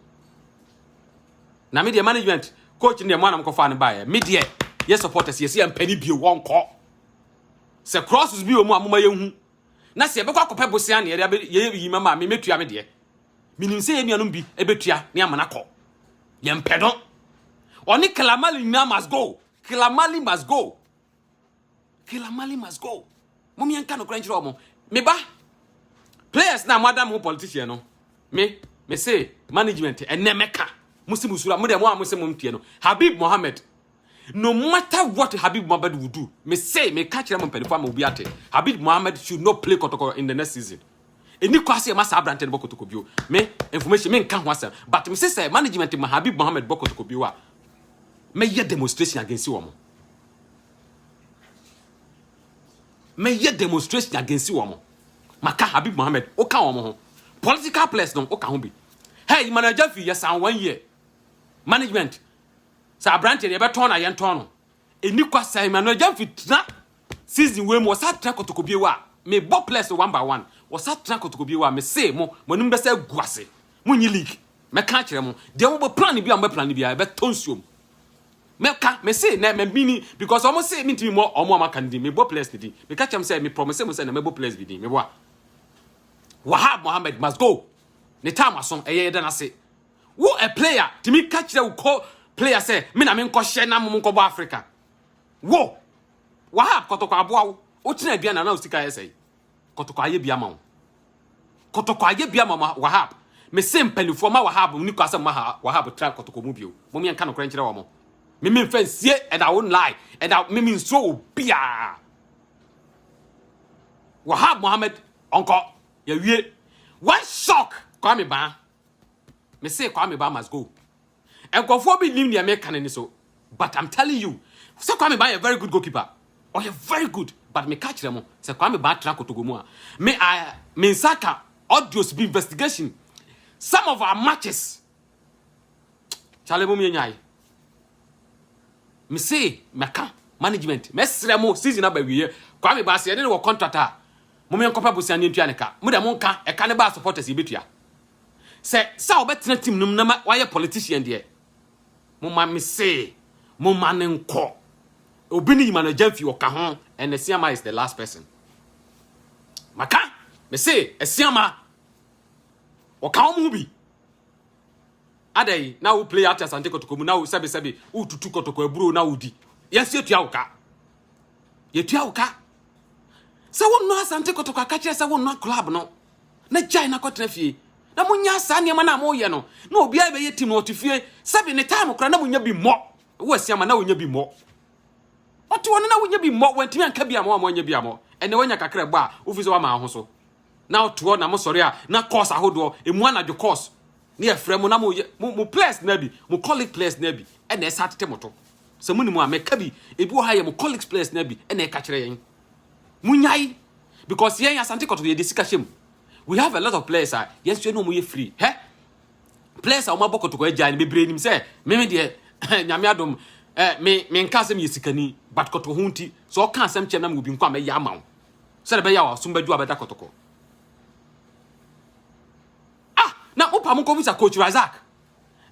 na media management coach ne mo anam kofa ne bae media yes supporters yes ya mpani bio won ko se crosses bio mu amoma yehu na se bekwa kopa bosia ne ye yi mama me metua me de minim se ye nuanom bi ebetua ne amana ko ye mpedon oni Kilamali na must go Kilamali must go mummy anka no kranchiro mo me ba players na madam who politician no me say management enemeka musimusura mo dem mo amose mo mtie no Habib Mohammed no matter what Habib Mohammed will do me say me catch them mpelifo am obi ate Habib Mohammed should not play Kotoko in the next season eni kwase ma sa brante bo Kotoko bio me information me nka ho asem but me say management ma Habib Mohammed bo Kotoko bio a me ye demonstration against wo mo Maka Habib Mohammed, oka omo political players no oka ho bi. Hey, manager fi yesan 1 year. Management. Sa branch dey be turn na yen turn no. Eni kwasa manager fi tra season we mo sa tra Kotoko bi wa. Me bo players one by one. Wo sa tra Kotoko bi wa me say mo num be say guase. Mo nyi league. Me ka kire mo. Dey mo plan bi am be plan bi a be tonsuom. Me say na me mini because almost say me to me more omo amaka ndi me bo players ndi. Me catch am say me promise mo say na me bo players bi ndi. Me bo Wahab Mohammed must go. Ne time ason eye da na se. Wo a player to me catch the call player say me na me nko hye na mo nko bo Africa. Wo Wahab Kotoko aboa wo. O tina aduana na usika yesai. Kotoko aye bia ma wo. Kotoko aye bia ma Wahab. Me say mpelifo ma Wahab ni kwasa ma Wahab tra Kotoko mu bio. Mo me nka no kran kire wo mo. Me fancy and I won't lie and I me so bia. Wahab Mohammed uncle one shock Kwame Ba. Me say Kwame Ba must go. And Kofo be leave the American so. But I'm telling you, say Kwame Ba a very good goalkeeper. Oh, you're very good. But me catch them. Say Kwame Ba tra Kotoko mu. Me Saka audios be investigation. Some of our matches. Chale mo me nyai. Me say meka management. Me sremo season aba wiye. Kwame Ba say dey no contractor. Mo me nkopa bosia ne ntua ne ka mo de mo nka e ka ne ba supporters betua se sa obetena team num na why politician de mo ma me say mo ma ne nko obi ni manager fi oka ho and the Siama is the last person maka me say Siama oka ho bi adai na wo play at Asante Kotoko mu na wo sebe wo tutu Kotoko eburo na wo di yes yetua oka se won no Asante Kotoko akache se won no club no na jai na kotena fie na munya sa ne ma na mo ye no na obi a be ye team no otifie 7 ne time kra na munya bi mo wo Siama na wonya bi mo Oto one na wonya bi mo wantimi anka bi amo anya bi amo ene wanya kakra ba ofiso wa ma ho so na oto na mo sori a na course ahodo emu anadwo course ne afrɛ mu na mo place na bi mo colleague place na bi ene esa tete moto se munimu a meka bi ebi wo ha ye mo colleague place na bi ene ka kire yen munyai because yen Asante Kotoko ye de sika hwem. We have a lot of players yes you know mo ye free he players o mabɔ Kotoko agya ne bebre nim se me de nyame adom me nka asem ye sikani but Kotoko ho nti so o ka asem kyem na mo bi nkwa me ya amaw se de be ya wa so mbadu abeda Kotoko na opa mo ko visa Coach Razak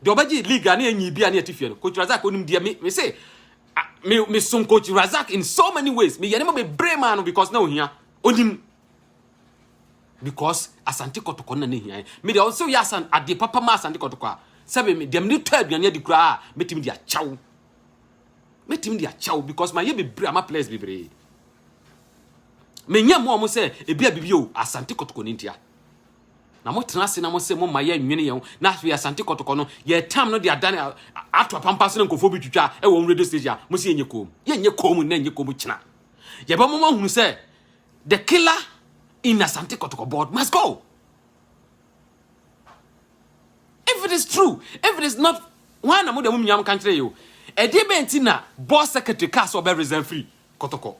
de obaji league na enyi bia na etifie no Coach Razak onim dia me say me some Coach Razak in so many ways me yene mo be brave man because na ohia onim because Asante Kotoko na hia me de also ya san ade papa ma Asante Kotoko sebe me dem ni to aduane adi kura metimi dia chaw because my ye be brave ama players be brave me nya mo say ebia bibio Asante Kotoko ni ntia na mo tenase na mo se mo maye nwene ye na so ya Asante Kotoko no ye time no de adane ato pampa so nkofo bi twitwa e wo radio station mo se yenye kom na yenye kom kina ye ba mo hunu se the killer in Asante Kotoko board must go. If it is true, if it is not, why na mo de mo nyam kan kire yo e de be ntina board secretary cast obe resign free Kotoko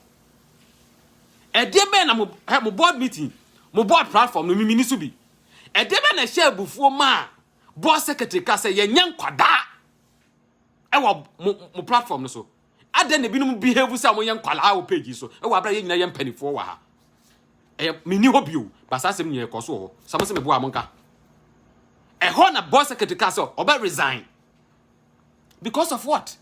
e de be na mo board meeting mo board platform no mimi ni so bi edebe na share bufuo ma board secretary ka say ye nyan kwada e wo mo platform no so ade na binum behave say mo yen kwala wo page so e wo abra ye nyina ye mpanifo wa ha e mini hobio basasem nye ekoso ho samose me bo amonka e ho na board secretary ka say oba resign because of what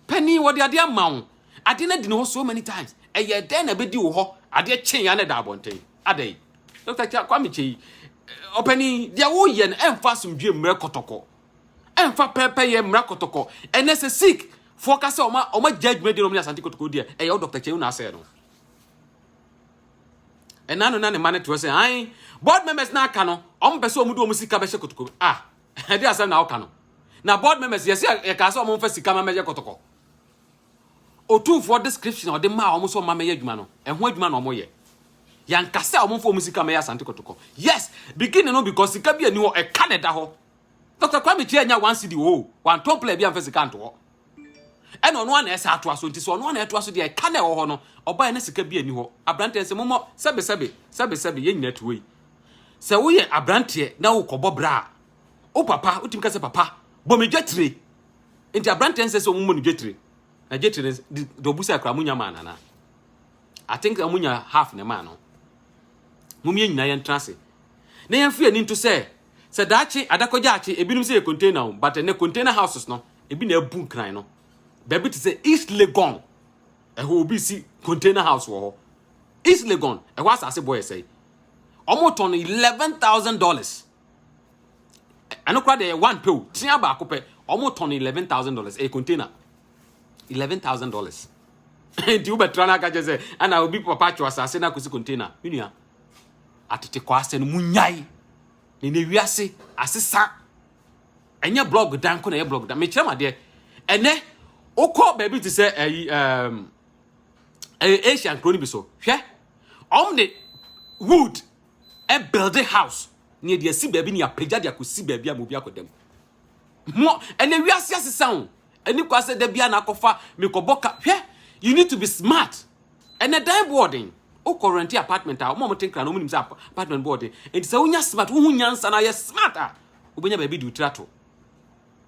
penny what ade amaw ade na di no so many times e ye den na be di wo ho ade chen ya na da abonten ade Dr. Kwame Chei openi dia wo ye na emfa sumdwe mra Kotoko emfa pepe ye mra Kotoko enese sick focus oma judgment no Asante Kotoko dia e yo Dr. Chei na say no enano na ne mane to say ai board members na aka no pese omudu omusika be Kotoko e dia say na aka no na board members yes e ka say omfa sika ma meje Kotoko otu for description o de ma omuso ma meje adwuma no e ho adwuma no omoye yankase omfo musika me Asante Kotoko yes beginning no because sika bia ni ho e Canada ho Dr. Kwame Chei nya 1 cedi ho one top player bia mfesi kanto ho e no no na esa ato aso nti so no na eto aso de e Canada ho no oba na sika bia ni ho abrante se momo sebe ye nyina tuwe se wo ye abrante na wo kobo bra o papa utim ka se papa bo me dwetire nti abrante se so momo ni dwetire na dwetire do busa kra munya mana na I think amunya half ne man no mumye nyina yen trase na yen fie ni nto se dachi adakogya achi ebinum se container but ne container houses no ebi na abu nkran no baby to say East Legon e ho obi si container house wo ho East Legon e ho asase boy say omo ton $11,000 anokra de one pew tia ba akopɛ omo ton $11,000 a container $11,000 ndi ubetrana ka jese ana obi papa cho asase na kusi container minua atete kwa ase no munyai ne wiase asesa enye blog dan ko na ye blog dan me kirema de ene okọ baby to say Asian chronic so hwe omne wood a build a house near the si baby ni apagya de akosi baby amobi akodam mo ene wiase asesa ho eni kwase da bia na akofa mekoboka hwe you need to be smart and a dime boarding o current apartment a mo think no munim say apartment boarding and say unya smart wo nyansa na ye smarter obenya baby di utrato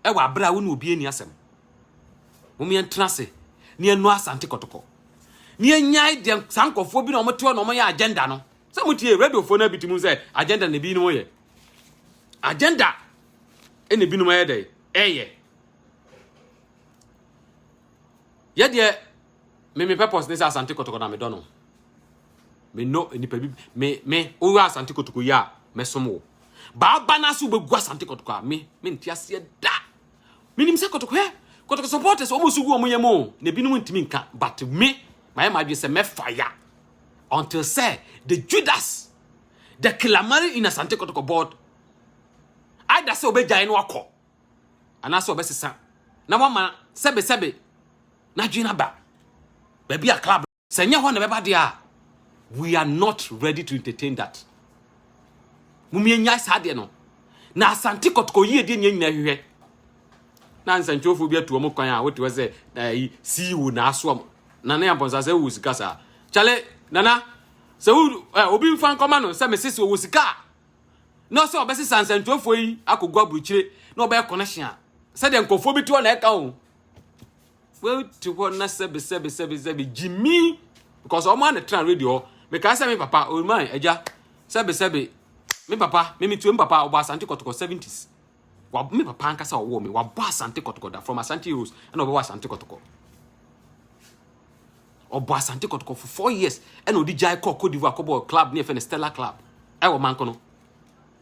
e wa bra wo na obi ani asem mo me entrance ne enu Asante Kotoko ne anyai de sankofo bi na mo te no mo ya agenda no say mo tie radio phone na bitimu say agenda ne bi no ye agenda ene bi no ye dey eye ye de me purpose nesa Asante Kotoko na me dono me no enipa bi me o Asante Kotoko ya me somo ba na su be gu Asante Kotoko me ntiase da minim se Kotoko Kotoko supporters o musugu o muyemo ne binum ntimi nka but me my madwe se me fire until say the Judas the calamari in Asante Kotoko board either say obejai no akọ ana so obesesa na wama sebe na dwina ba Baby a club. Senya ho na beba dia. We are not ready to entertain that. Mumie nya sade no. Na Asante Kotoko yie de nya nyina hwehwe. Na nsanchofo bi atu omo kwan a wote we say see you na aso na na yamponsa say wo sika sa. Chale nana se obi mfan koma no se mesisi wo sika. No se obesi sansanchofo yi akogwa buruchire na obe connection. Se de nkofo bi to na eka o. Well to what na sebe Jimmy because omo na tran radio me ka say me papa o man eja sebe me papa me tu me papa obo Asante Kotoko 70s wa me papa anka sa owo me wa bo Asante Kotoko da from Asante Rose and obo Asante Kotoko obo Asante Kotoko for 4 years and odi jai Cote d'Ivoire ko club near Fen Stella Club e wo man ko no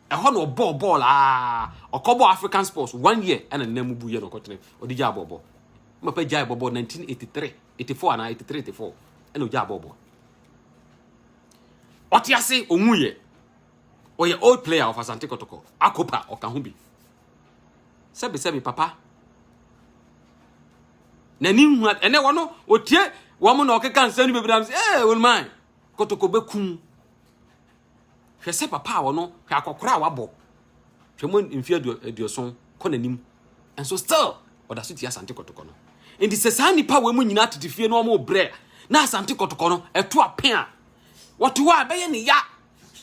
e ho no ball okobo African Sports 1 year and na mu bu ye no kotene odi jai ball me pa jai ball 1983 84 and 83 84 and odi jai ball otiase omuye oye old player of Asante Kotoko akopa okahubi sebe papa nani hu ene wono otie wo mo na okeka nsani bebram won man Kotoko bekum hwese papa wono hwa akokora wabo hwemo mfia eduoson konanim and so still oda so ti Asante Kotoko no enti se sa nipa we mu nyina tetifie no mo bre na Asante Kotoko no eto apen a woto wa beye ne ya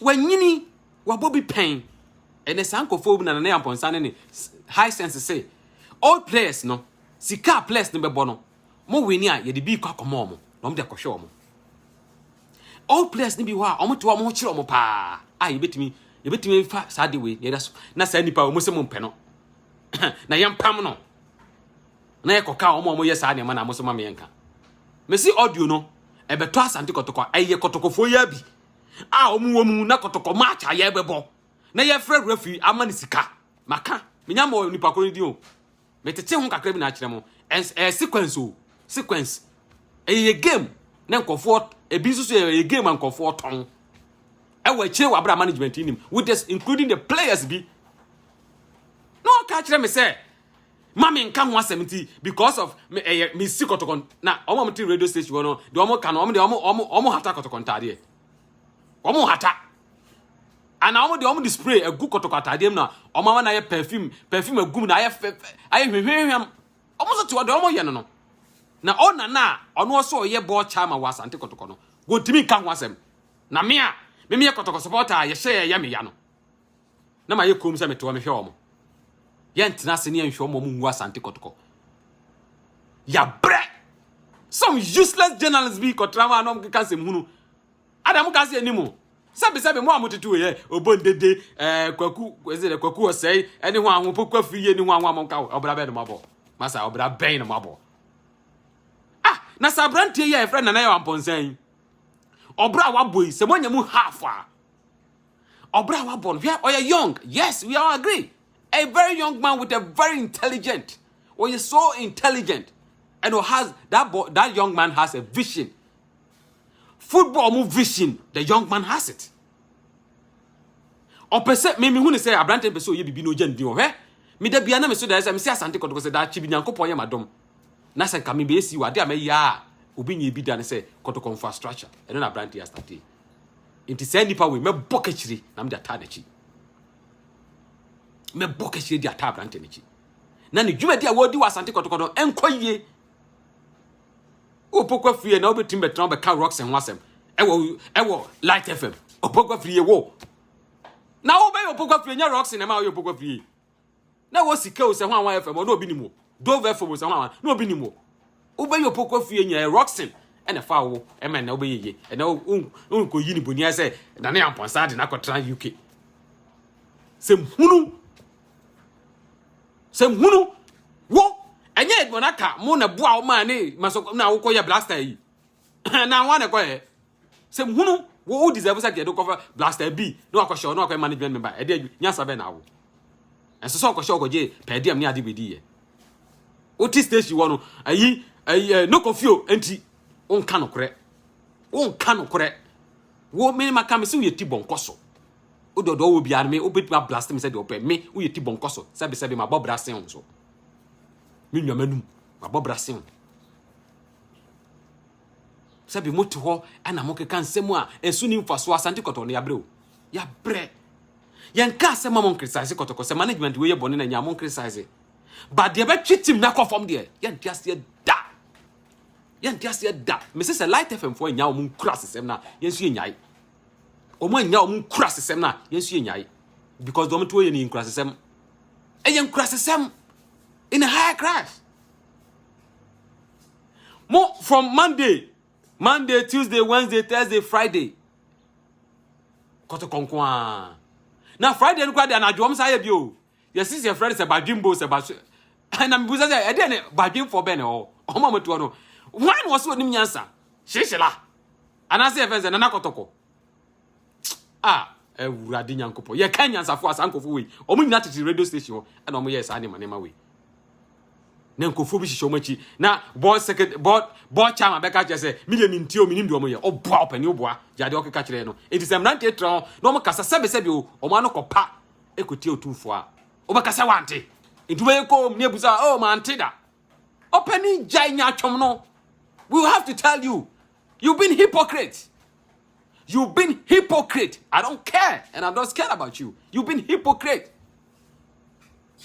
wanyini wabobi pen ene sankofo bu na na yamponsa ne high sense say all players no sika players no bebo no mo wini a ye de bi kwa komo mo no mo de kohwe mo all players ni bi wa omo to mo kire mo pa a yebetimi fa sade we ye daso na sa nipa mo se mo mpe no na yampam no na ye koka omo ye sa ne ma na mo so ma me yanka mesi audio no ebeto Asante Kotoko aye Kotokofo ya bi a omuwomu na Kotoko match aye bebo na ye frɛ referee amani sika maka menya mo nipa ko ni di o metete ho kakra bi na akire mo sequence a game na nkofo ebi so a game and nkofo ton e wa kire wa bra management nim with this including the players bi no ka kire me say mama nka ho 70 because of me si Kotoko na omo mti radio station no de omo ka no omo hata Kotoko ntade omo hata ana omo de spray egu Kotoko atade na omo na ye perfume agum na aye hwehwehwam omo so to de omo ye no na ona na ono so ye ball chama wa Asante Kotoko no go timi nka ho asem na me ye Kotoko supporter ye share ya me ya no na ma ye kom se me to me hwe omo ye ntina se ne ye hwe omo mu Asante Kotoko ya bre some useless journalists be kotrama no mka se hunu adam ka se animo sabe mo amotetu ye obondede kwaku osei ene ho ahwo pokwa free ye ni ho ahwo nka obra be no mabo masa obra ben no mabo na sabrantie ye friend na ya amponsan obra waboi se monya mu half a obra wabon we are young, yes, we all agree, a very young man with a very intelligent, or is so intelligent and has that young man has a vision. Football move vision, the young man has it. Or per se, me who say a brand episode ye be no gen dio, eh? Me de biana me so that I say Asante Kotoko say that Chibinyanko poye madam. Na say kami be si wa de me ya obi nye bi dan say Kotoko infrastructure. E no na brand ya start. Inti say nipa we me bokechiri na me da ta dachi. Me bokechiri dia ta brand nechi. Na ni dwuma dia wo di wa Asante Kotoko no enkoye. Opokwa free na obetim betran be ka rocks en wasem ewo Light FM opokwa free wo na wo be opokwa free nya rocks na ma wo opokwa free na wo sika o se ho anwa FM no obi ni mo Dove FM se ho anwa no obi ni mo wo be opokwa free nya rocks en fa wo e men na wo be yeye e na unko yi ni boni ase na na amponsa de na kotra UK sem hunu wo enye edmonaka mo na bua o ma ni maso na wo koye blaster yi na wa na koye se hunu wo deserve say de cover blaster B no akosho no akoye management member e de nya sabe na wo enso so akosho okoje per dem ni ade bedi ye oti station wo no ayi no confio enti onka no kore wo me maka me se wo yeti bonkoso ododo wo bia me obetuma blaster me se de ope me wo yeti bonkoso sabe ma bob blaster on so minyamanum abobrasin Sabi moto ho ana mo keka nsemu a ensu ni mfaso Asante Kotoko no yabre o yabre yenka se ma mon criticize Kotoko se management we ye bone na nya mon criticize but de be twitim na kofom de yenti ase da me se Light FM fo nya o mun kura sesem na yensu yenyai o mo nya o mun kura sesem na yensu yenyai because do mto ye ni kura sesem yen kura sesem in a higher class mo from Monday, Tuesday, Wednesday, Thursday, Friday. Kotoko kwa. Na Friday no kwa de anadwo am say bio. Your sister friend say badwimbo say ba. Na me buza say e de ne badwim for ben o. O ma moto no. One was onim nyansa. Shishila. Ana say friend say na Kotoko. Ewurade nyankopo. Ye kan nyansa fo asankofo we. O mu nyina tete radio station e na o mo yes anima nema we. Na nkofo bi hihye omachi na board chairman beka che say million ntio minim de omoye oboa opani oboa jade okeka kire no enti sem nante tron na omo kasa sebe o omo ano kopa ekoti otumfo a obekasa wante enti we ko ne busa oh man tida opani jai nya twom no we will have to tell you you've been hypocrite. I don't care and I'm not scared about you. You've been hypocrite.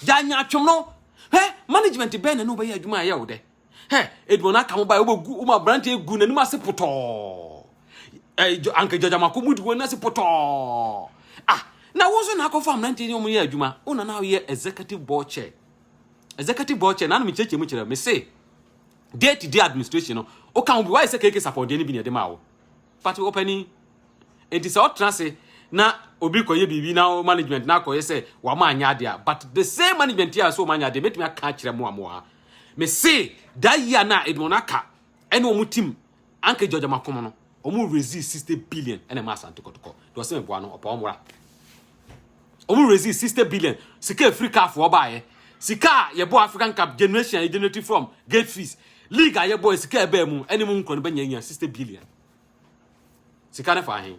Jai nya twom no management ben no be adwuma ya wo de edwona ka mo ba obogu uma branch egu nanu ase poto anke jajama ko mudu na ase poto na wo so na ko fam branch ni omo ya adwuma una na ye executive board chair na no me cheche mu kire me say day to day administration no o kan bi why say keke support dey ni bi ne de ma wo party opening enti say o trance na obi koye bibi na management na koye say wa ma anya ade but the same management here so ma anya ade metumi aka kire mo amoa me say that year na edwona ka ene omu team anke George Makomo no omu resist 60 billion ene ma Asante Kotoko do se me boa no opa omura omu resist 60 billion sika Africa for obaye sika ye bo African Cup generation identity from gate fees league ye bo sika ebe mu ene mu nkro no banya 60 billion sika na fa hin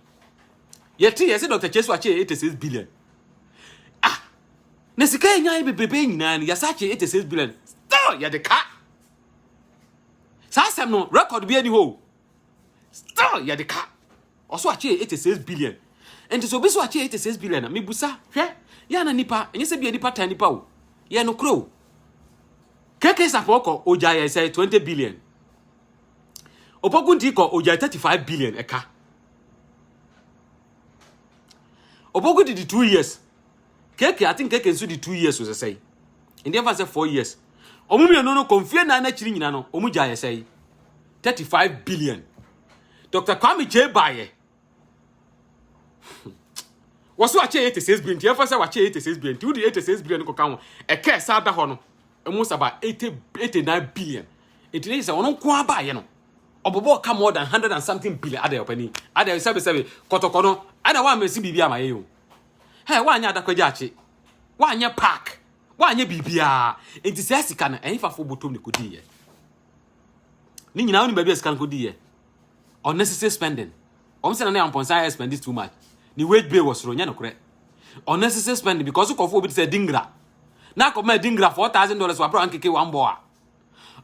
yeti yesi Dr. Chesu ache 86 billion. Na sika enya bebebe nyina ya sache 86 billion. Still ya de ka. Sasem no record bi ani ho. Still ya de ka. Oso ache 86 billion. And so bi so ache 86 billion na me busa hwe ya na nipa enye se bi nipa tan nipa o. Ye no kro. Keke sapoko oja ya say 20 billion. Opokunti ko oja 35 billion eka. Opoku did 2 years. Keke, I think Keke did 2 years was say. In the say 4 years. Omumi no confie na na chiri nyina no. Omu ja say 35 billion. Dr. Kwame J Baye. Waso ache 86 billion. Tie say wache 86 billion. Tu di 86 billion ko kan ho. Eke sa da ho no. Emu saba 89 billion. It say ono ko abaye no. Obobo ka more than 100 and something billion ade opani. Ade sebe Kotoko no. Ana wa mesi bibia ma ye yo. Wa anya adakwaja achi. Wa anya park. Wa anya bibia. Enti se asika na enfa fo botom ne kodi ye. Ni nyina woni baabi asika kodi ye. Unnecessary spending. Say na amponsa spend this too much. Ni wage bill was ronya no kore. Unnecessary spending because ko fo obi say dingra. Na ko ma dingra $4,000 wa bro ankeke wa mbo a.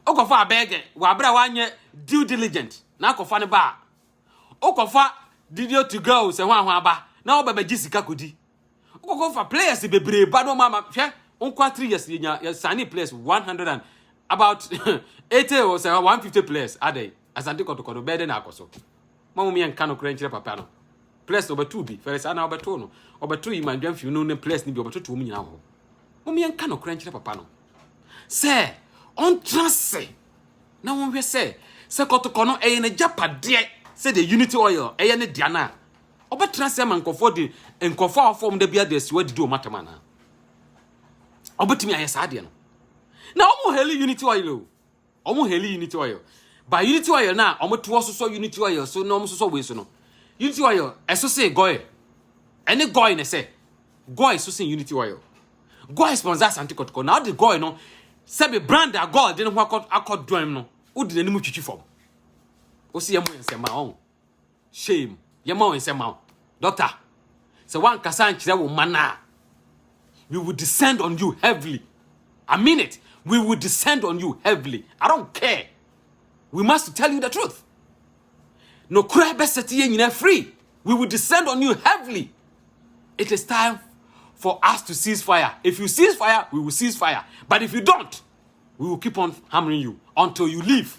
Okofa abege wa bra wa anya due diligent. Na ko fa ne ba. Okofa Didio to go say hwan aba na oba beji sika kodi ukoko for players bebre ba no mama hwe unkwa 3 years ya sani players 100 and about 80 or say 150 players ade Asante Kotoko no bede na akoso mamu mi enka no krenchire papa no players oba 2 bi fere sana oba 2 no oba 2 man dwan fi no ne players ni bi oba 2 mu nyina ho mamu enka no krenchire papa no say on trance na won hwe say Kotoko no e ne japade say the unity oil eye ne diana obetra say man nkofo di nkofo afom da bia da siwa didi o matama na obetimi aye saade no na omo heli unity oil by unity oil na omo to so unity oil so na omo so we so no unity oil eso say goy any goy ne say goy so say unity oil goy sponsor Asante Kotoko na the goy no say be brand a gold dey no akọ drum no odi nanim twitwi fom Osi yemo ensema on. Shame. Yemo ensema. Doctor. So one kasa nchire wo mana. We will descend on you heavily. I mean it. We will descend on you heavily. I don't care. We must tell you the truth. no cry best ye free. We will descend on you heavily. It is time for us to cease fire. If you cease fire, we will cease fire. But if you don't, we will keep on hammering you until you leave.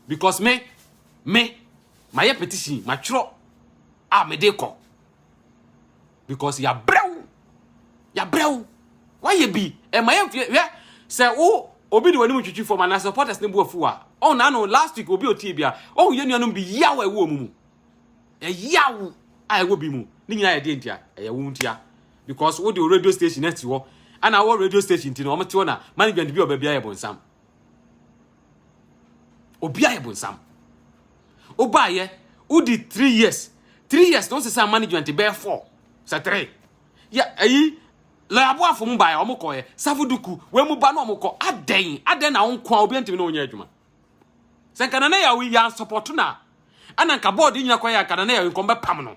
Because my petition, my tro, me deko. Because ya brew. Why you be? And my say, oh, obi the one which you for my supporters name bua. Oh, no, last week obi otibia. Oh, you be yawe womu. A yaw, I will be mu. Nina idea, a wuntia. Because what the radio station next to and our radio station, Tino Matona, management be obiable Sam. Obiable Sam. Obaye, who did 3 years? 3 years, don't say some management to bear 4. Say 3. Yeah, la boa for Mumbai, Omokoe, Savuduku, where Mubano Moko, Aden, our own quabian to know Yajuma. Sankanea, we are supportuna. Ananka board in your choir, Cananea, in combat Pamano.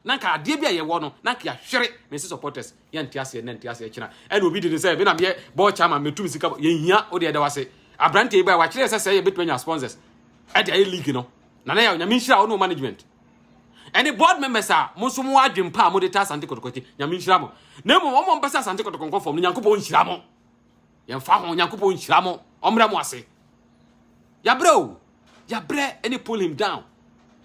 Nanka, Dibia, ye wano, Nankia, Sherry, Mrs. Supporters, Yantias, and Nantias, and will be the same. When I'm here, boy, chama, me two music, Yia, or the other was a brandy by what I say a bit when your sponsors. At the league, you know. Nanea, Yamisha, no management. And the board members are Musumu Jim Pa, Moditas, Anticote, Yamishramo. No more Passas Anticote from Yankupo in Shramo. Yan found Yankupo in Shramo, Ombramoise. Yabro, Yabre, and you pull him down.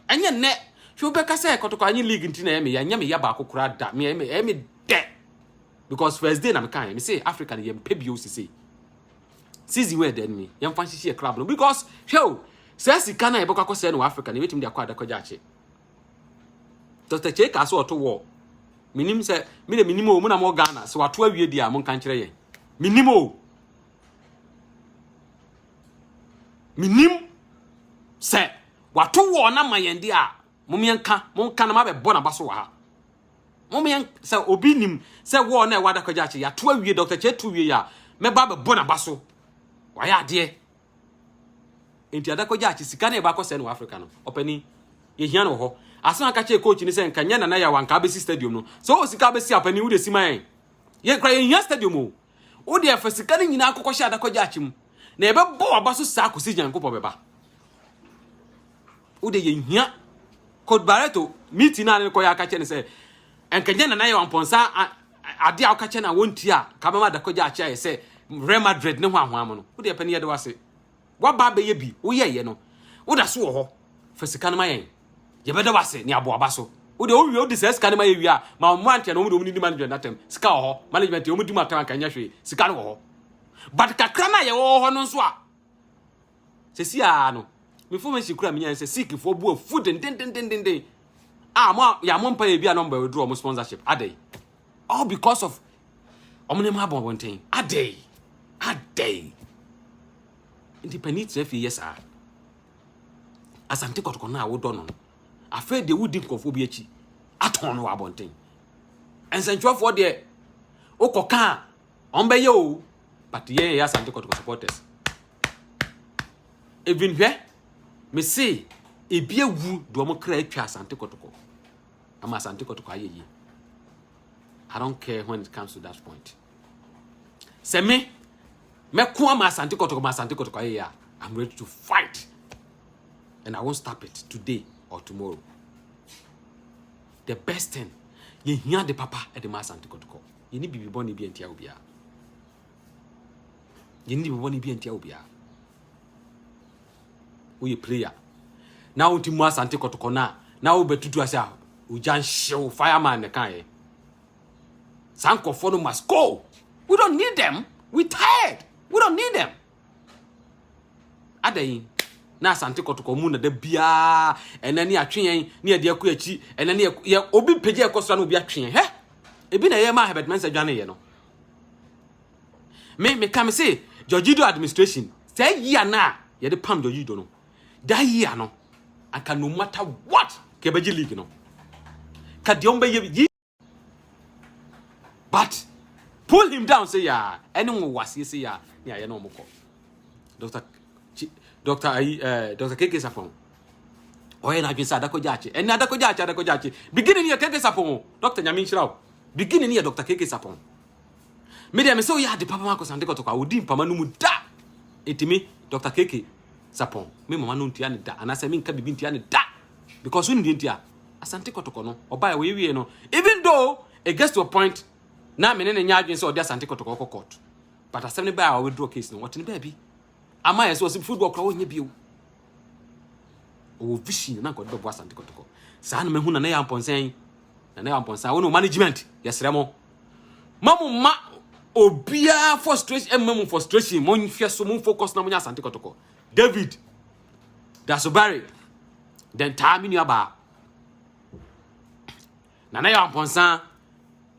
And your net, Shubeka say, Kotokani League in Tinemi, and Yami Yabako crowd, me dead. Because first day I'm kind, me say African, yam Pebio, see. Sisi where then me, yam fancy a club, because, show, says the Kana Eboka Seno African, waiting their quad Kojachi. Dr. Cheka saw to war. Minim said, me the minimo, Muna Morgana, so a 12-year dear among country. Minimo. Minim said, what 2 war na my endia, Mumianka, Monkanama, Bonabasoa. Mumian said, Obinim, said war na Wadakojachi, a 12-year Dr. Chet 2 year, me baba Bonabaso. Why are dear? Into Adakojachi, Sikane Bako Seno Africano, opening Yano ho. As soon as I coach in the same Kanyana Naya one Kabesi Stadium. So Sikabesi up and you would see my ye crying your stadium. Oh, dear, for Sikani in Akosha Dakojachim. Never bore a basso saco Sijan Copobeba. Oh, the yin here. Code Barreto, meeting and Koyaka and say, and Kanyana Naya one Ponsa, a dear Kachana won't ya, Kabama Dakojacha, say, Real Madrid, no one woman. Who the penny was say? What baby ye be? Oh, yeah, you know. What a swore for Sikanama. You better was it near Boabaso. Who the old disease can my area, my want and only management at them, Scow, management, the only Matan can yashi, Sicano. But Kakrana, you all no swap. Ceciano, before she cried me and say, seeking for both food and den. Ah, ma, ya won't pay a number with draw sponsorship, a day. All because of Omnimabo one thing, a day. Independent, if yes, sir. As I'm taking on now, don't afraid they would think of Obiachi. I don't know about thing. And send you for the Okoka, Ombeyo, but yes, I'm taking supporters. Even here, me say, a beer wood do more create chas and take otoko. I must take otoko. I don't care when it comes to that point. Say me Kwama Santiko ma Santiko. I'm ready to fight. And I won't stop it today or tomorrow. The best thing, you hear the papa at the mass anticotico. You need to be born in Tiaubia. You need to be born in Tiaubia. We player. Now, to mass anticotico now, but to us, we just show fireman the kind. Sanko Fono must go. We don't need them. We're tired. We don't need them. Adain. Na asante kotoko mu na da bia enani atwen ne de akọ achi enani ye obi pege ekosra no obi atwen he ebi na ye ma Herbert Mensah dwane ye no me come say Georgido administration say year na ye de pam Georgido no that year no aka no matter what ke beji league no ka de on be ye but pull him down say ya anyone was say ya ye no moko Dr. Keke Sapon. Oye na jinsa Adakojachi. And Adakojachi. Beginning here Keke Sapon. Dr. Nyamin Shirao. Beginning here Dr. Keke Sapon. Me so ya de Papa Marcos and Dekotoka Udim Pamanumu da. Etimi Dr. Keke Sapon. Me mama no ntiane da. Anase min ka bibintiane da. because when India Asante Kotoko no oba we no, even though it gets to a point na me ne nya adwen say odi Asante Kotoko court, but asem ne ba a we draw case no what ne ba bi ama yes was football kra wo nya bi o vision na God bo Asante Kotoko sa na mehu na ya amponsen na ya amponsen wo no management yesre mo mamu ma obia frustration mamu frustration mo nhwe so mo focus na mo nya Asante Kotoko David Dasobari then time ni aba na ya amponsen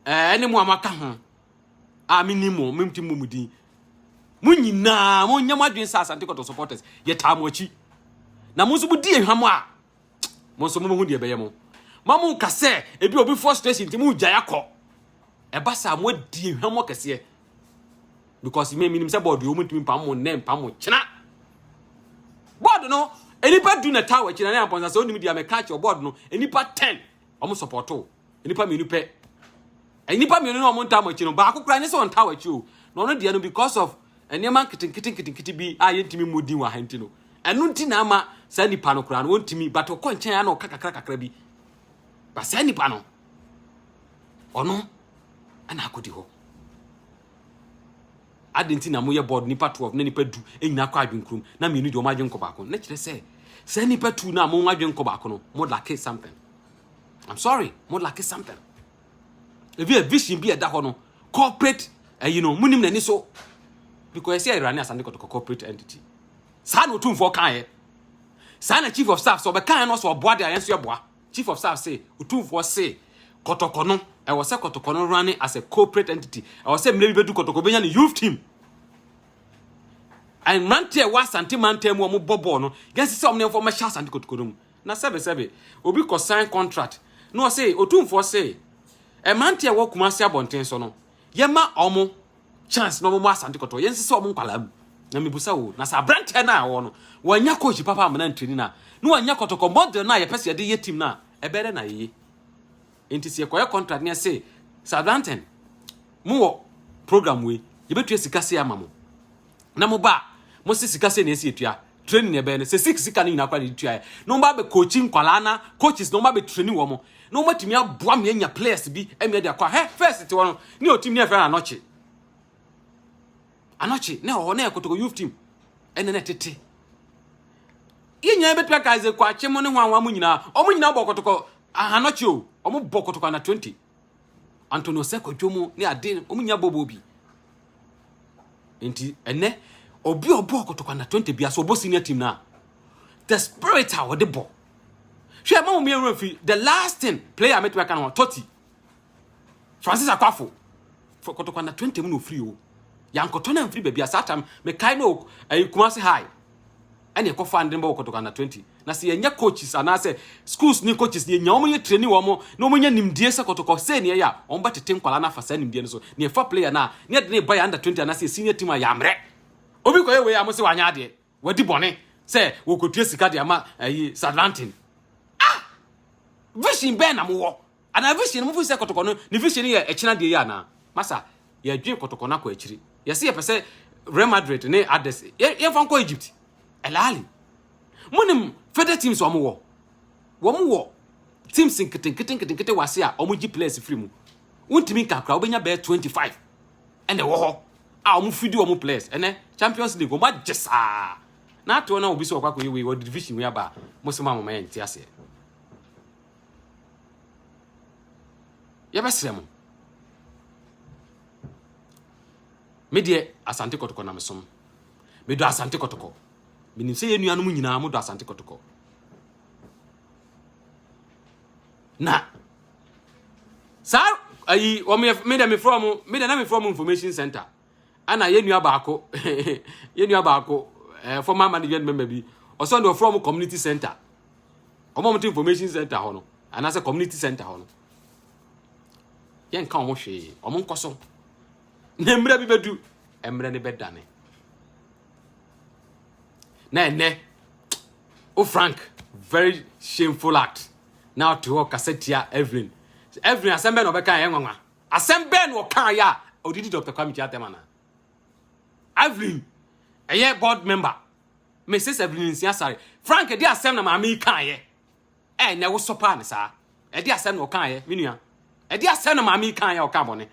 ene mo amaka ho a minimo memtimu mudi munyina mo nyam adwen sa Asante Kotoko supporters ye taamo achi na mo so budi ehwam a mo so mo hu de beye mo mamu kase ebi obi frustration ti mu gya yakọ eba sa mo di ehwam kase because me minim say board yo mutimi pam mo nem pam mo china board no enipa du na tower china na amponsa so onimi dia me catch your board no enipa 10 omo support o enipa menu pe enipa menu no omo nta mo chi no ba akokra ne so on tower chi o no no dia no because of enema kiti bi a yentimi mudi wa hanti no enu nti na ama sa nipa no kra no wontimi but okọ nchen ya na kakra bi ba sa nipa no ono ana akodi ho adenti na moye board nipa 12 na nipa 2 enyina kwa adwenkrum na mienu de o magye nko baako na kire se nipa 2 na mo magye nko baako no mo like something. I'm sorry, mo like something. If you a vision be a da ho no corporate munim na ni so because say Irani Asante Kotoko corporate entity sa no tumfo kan ye sa na chief of staff so be kan no so boa de ayenso ye boa chief of staff say utumfo say Kotoko no I was say Kotoko no running as a corporate entity I was say mle bi bedu Kotoko benya ni youth team and mante was Asante mante mu omo bobo no get say omne for ma sha Asante Kotoko no na sebe obi ko sign contract no say utumfo say e mante wo Kumasi abonten so no ye ma omo chance no mo Asante Kotoko yensi se omo nkwala na mebusa wo na sa branch na wo no wanya coach papa amana ntrini na no wanya Kotoko model na ye pese de ye team na e bere na ye enti se koye contract ne say Southampton mo wo program we ye betua sika se amamo na mo ba mo se sika se na esi etua training e be ne se 6 sika na kwa de tua no ba be coaching kwala na coaches no ba be training wo mo no matimi aboa me anya players bi eme de akwa first te wo no ni o team ne fa na anochi na ho na Kotoko youth team ene na tete yenya betua kaize kwa chemo ne hwanwa mu nyina omu nyina bo Kotoko anochi o omu bo Kotoko na 20 Antonio Seko dwomu ne ade omu nya bobo bi enti ene obi obo Kotoko na 20 bia so obo senior team na the spirit how the ball hwe ma me refi the last thing player metu aka no 30 Francis Akwafo for Kotoko na 20 mu no free o yankoto na free baby asatam me kai no Kumasi high ene ko fa ndemba Kotoko na 20 na se yenya coaches anase schools ni coaches ni nya omo ye training wo mo na omo nya nimdie se Kotoko se ne ya omba tete nkwala na fa sa nimdie no so ne fa player na ne de ne buy under 20 anase senior team ya mre obi ko ye we amose wanya ade wadi bone se wo kotua sika de ama Southampton vision be na mo wo ana vision mo fu se Kotoko no ni vision ye echina de ya na masa ye dwen Kotoko na kwa echiri yesi ye pese Real Madrid ne others ye fan ko Egypt elali monim federal teams wo wo teams nkete wase a omuji players free mu untimi kakra obenya be 25 ene wo ho a omu fidi omu players ene Champions League o ma jesa na to na obi so kwakọ yewe wo division we aba mosema mama ye nti ase ye besrem me de Asante Kotoko na mesom me do Asante Kotoko minim se ye nuanu mu nyina mo do Asante Kotoko na sa ayi o me de me from information center ana ye nua baako former management member bi o so ndo from community center o mo information center ho no ana se community center ho no yen kan mo hwe o mo nkoso na emra bi bedu emra ne bedane na o Frank very shameful act now to Kasetia Evelyn asembe no beka ye nwanwa asembe no kan ya odidi Dr. Kwame Chiatemana Evelyn board member Mrs. Evelyn Siasare Frank dey asem na ma me kan ye na wo sopa ne saa e dia se no kan ye menua e dia se no maami kan ye o kan bone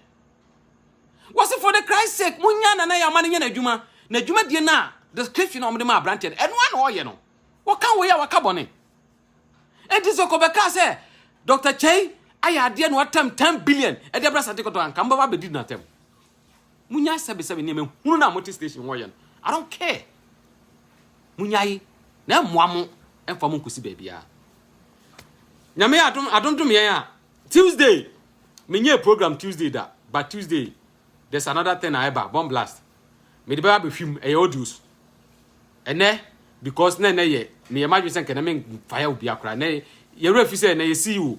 was it for the Christ's sake munya na ya mane nya na adwuma die na description of the ma branted and one oye no what can we ya waka bone e dis okobeka say Dr. Chey aya de no atam 10 billion e de brasa tikoto an kan baba bedi na tem munya sebe ne me hunu na motor station wo ye no I don't care munya yi na moamo emfa mo nkosi bia nyame adom yen a Tuesday menye program Tuesday da but Tuesday there's another thing I ever bomb blast me de ba be film e audios ene because na ye me imagine say can me fire obi akra na ye refi say na ye see you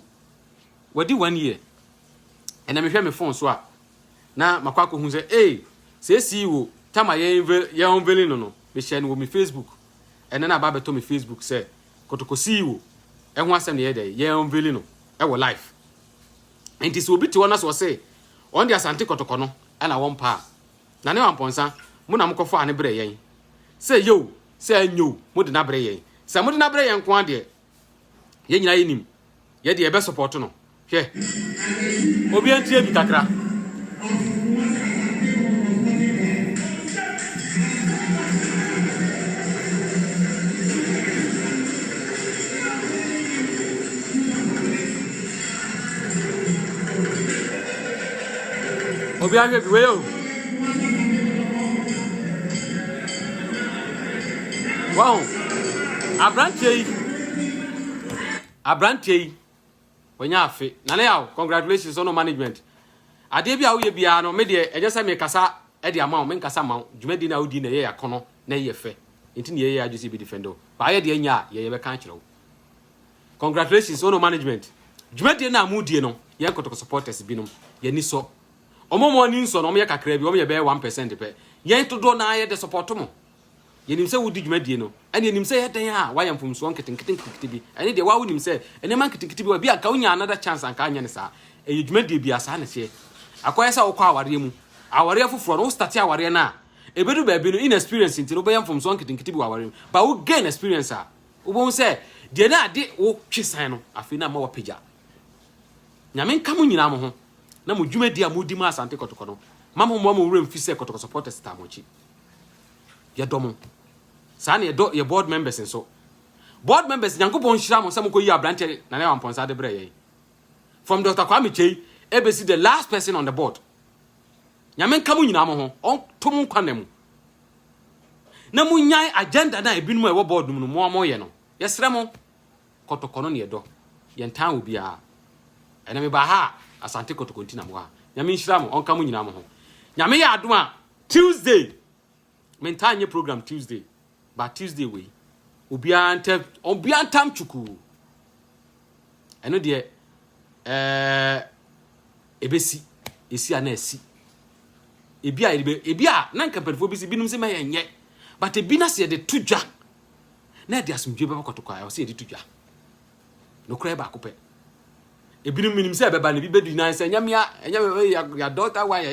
wadi 1 year ene me hwe me phone so a na makwa ko hu say say see you tama ye unveiling no me share no me Facebook ene na ba beto me Facebook say kotoko see you e ho asem na ye unveiling no e wo life enti so obi ti wona so say on dia Asante Kotoko no ana won pa na ne wamponsa mu na mkofo ane bre yen say yo say anyo mu de na bre yen say mu de na bre yen ko ade ye nyina yenim ye de be support no hwe obi antie bi kakra obi ahwe bi we o wow Abranche wanya afe na yaw congratulations on management ade bia wo ye bia no me de eje me kasa e de ama wo me kasa ma dwumadi na wodi na ye yakono na ye fe enti ne ye adwuse bi defendo ba ye de anya ye be kan kyerɛw congratulations on management dwumadi na amudie no ye Kotoko supporters binom ye ni so omomo ni nso no me kakra bi wo ye be 1% pe ye todo na ye de support mo yenim se wudi dwumadie no ene yenim se yeden a wayam fom so nketenkete bi ene de wa wonim se ene man nketenkete bi wa bi aka wonya another chance anka anya ne sa e dwumadie bi asa na se akoye se wokọ aware mu aware foforo no start aware na ebedu ba bi no inexperience ntino bayam fom so nketenkete bi aware ba wo gain experience a wo bon se de na ade wo twisan no afi na ma wo pagya nyame nka mu nyina mo ho na mo dwumadie a modi ma Asante Kotoko no mamo mo wura mfi se Kotoko supporters ta mochi ya domo sa na ye board members nso board members nyankopon hira mo sam ko yi abrante na na wamponsa de bre ye from Dr. Kwame Chey ebesi the last person on the board nyame nka mu nyina mo ho on to mu nkwa namu na mu nyan agenda na ebinum e wo board mu no mo ye no ye sere mo Kotoko no ne ye do ye ntan obi a ena me ba ha Asante Kotoko ntina mo ha nyame hira mo on ka mu nyina mo ho nyame ya adom a Tuesday mentanye program Tuesday but Tuesday we obiantam chuku eno de ebesi esi ana esi ebia na nkamperfo bi si binum se maye nye but ebi na se de tudwa na de asumdwe be Kotoko ayo se de tudwa no kra ba akopɛ ebinum minim se beba ne bi bedu nan se nyamia ya daughter wa ya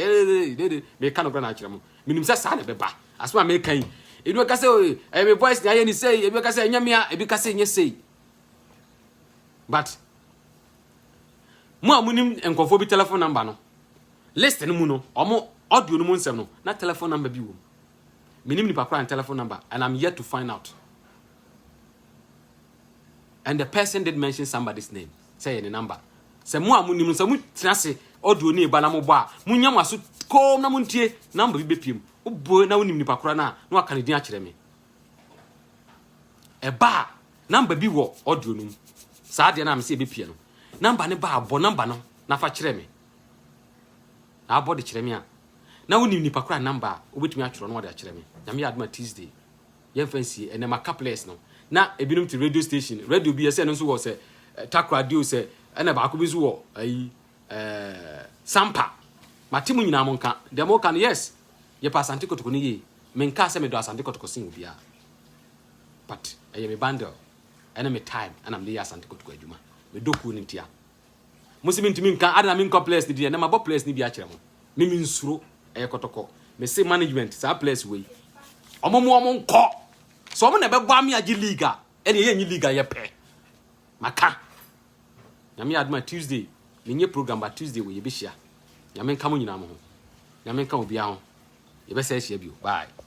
me kan ogra na kyerɛ mo minim se sa na beba asma me kan edu ka se me voice na ye ni say ebi ka se nyamia ebi ka se nye say but mo amunim enkofo bi telephone number no list no mu no omo audio no mu nsem no na telephone number bi wo minim ni papa and telephone number and I'm yet to find out and the person did mention somebody's name say any number se mo amunim so mu trase audio ni ba na mo ba mu nyam aso kom na mu ntie number bi bepiem obo na wonim ni pakora na aka ne din a kyerɛ me eba number bi wo audio no saa de na am se bepie no number ne ba abo number no na fa kyerɛ me na abo de kyerɛ me a na wonim ni pakora number obetumi a kyerɛ no de a kyerɛ me nyame ya adma Tuesday ye fancy ene maka place no na ebinum ti radio station radio bi ese no so wo se takra dio se ene ba ko bi so wo ayi sampa matimu nyina mo nka de mo kan yes ye pa Asante Kotoko ni ye menka se me do Asante Kotoko sin obia but eye me bundle ene me time and am dey Asante Kotoko adwuma me doku ni ntia musimi ntimi nka ada me nka place ni dia na mabo place ni bi a kyerɛ mo me nsuro eye Kotoko me say management sa place we omo nkɔ so omo na be bɔ ami agi league ene ye nyi league ye pɛ maka nyame adoma Tuesday menye program ba Tuesday we yebehia nyame nka mo nyina mo ho nyame nka obi a ho yebesa ehia bio bye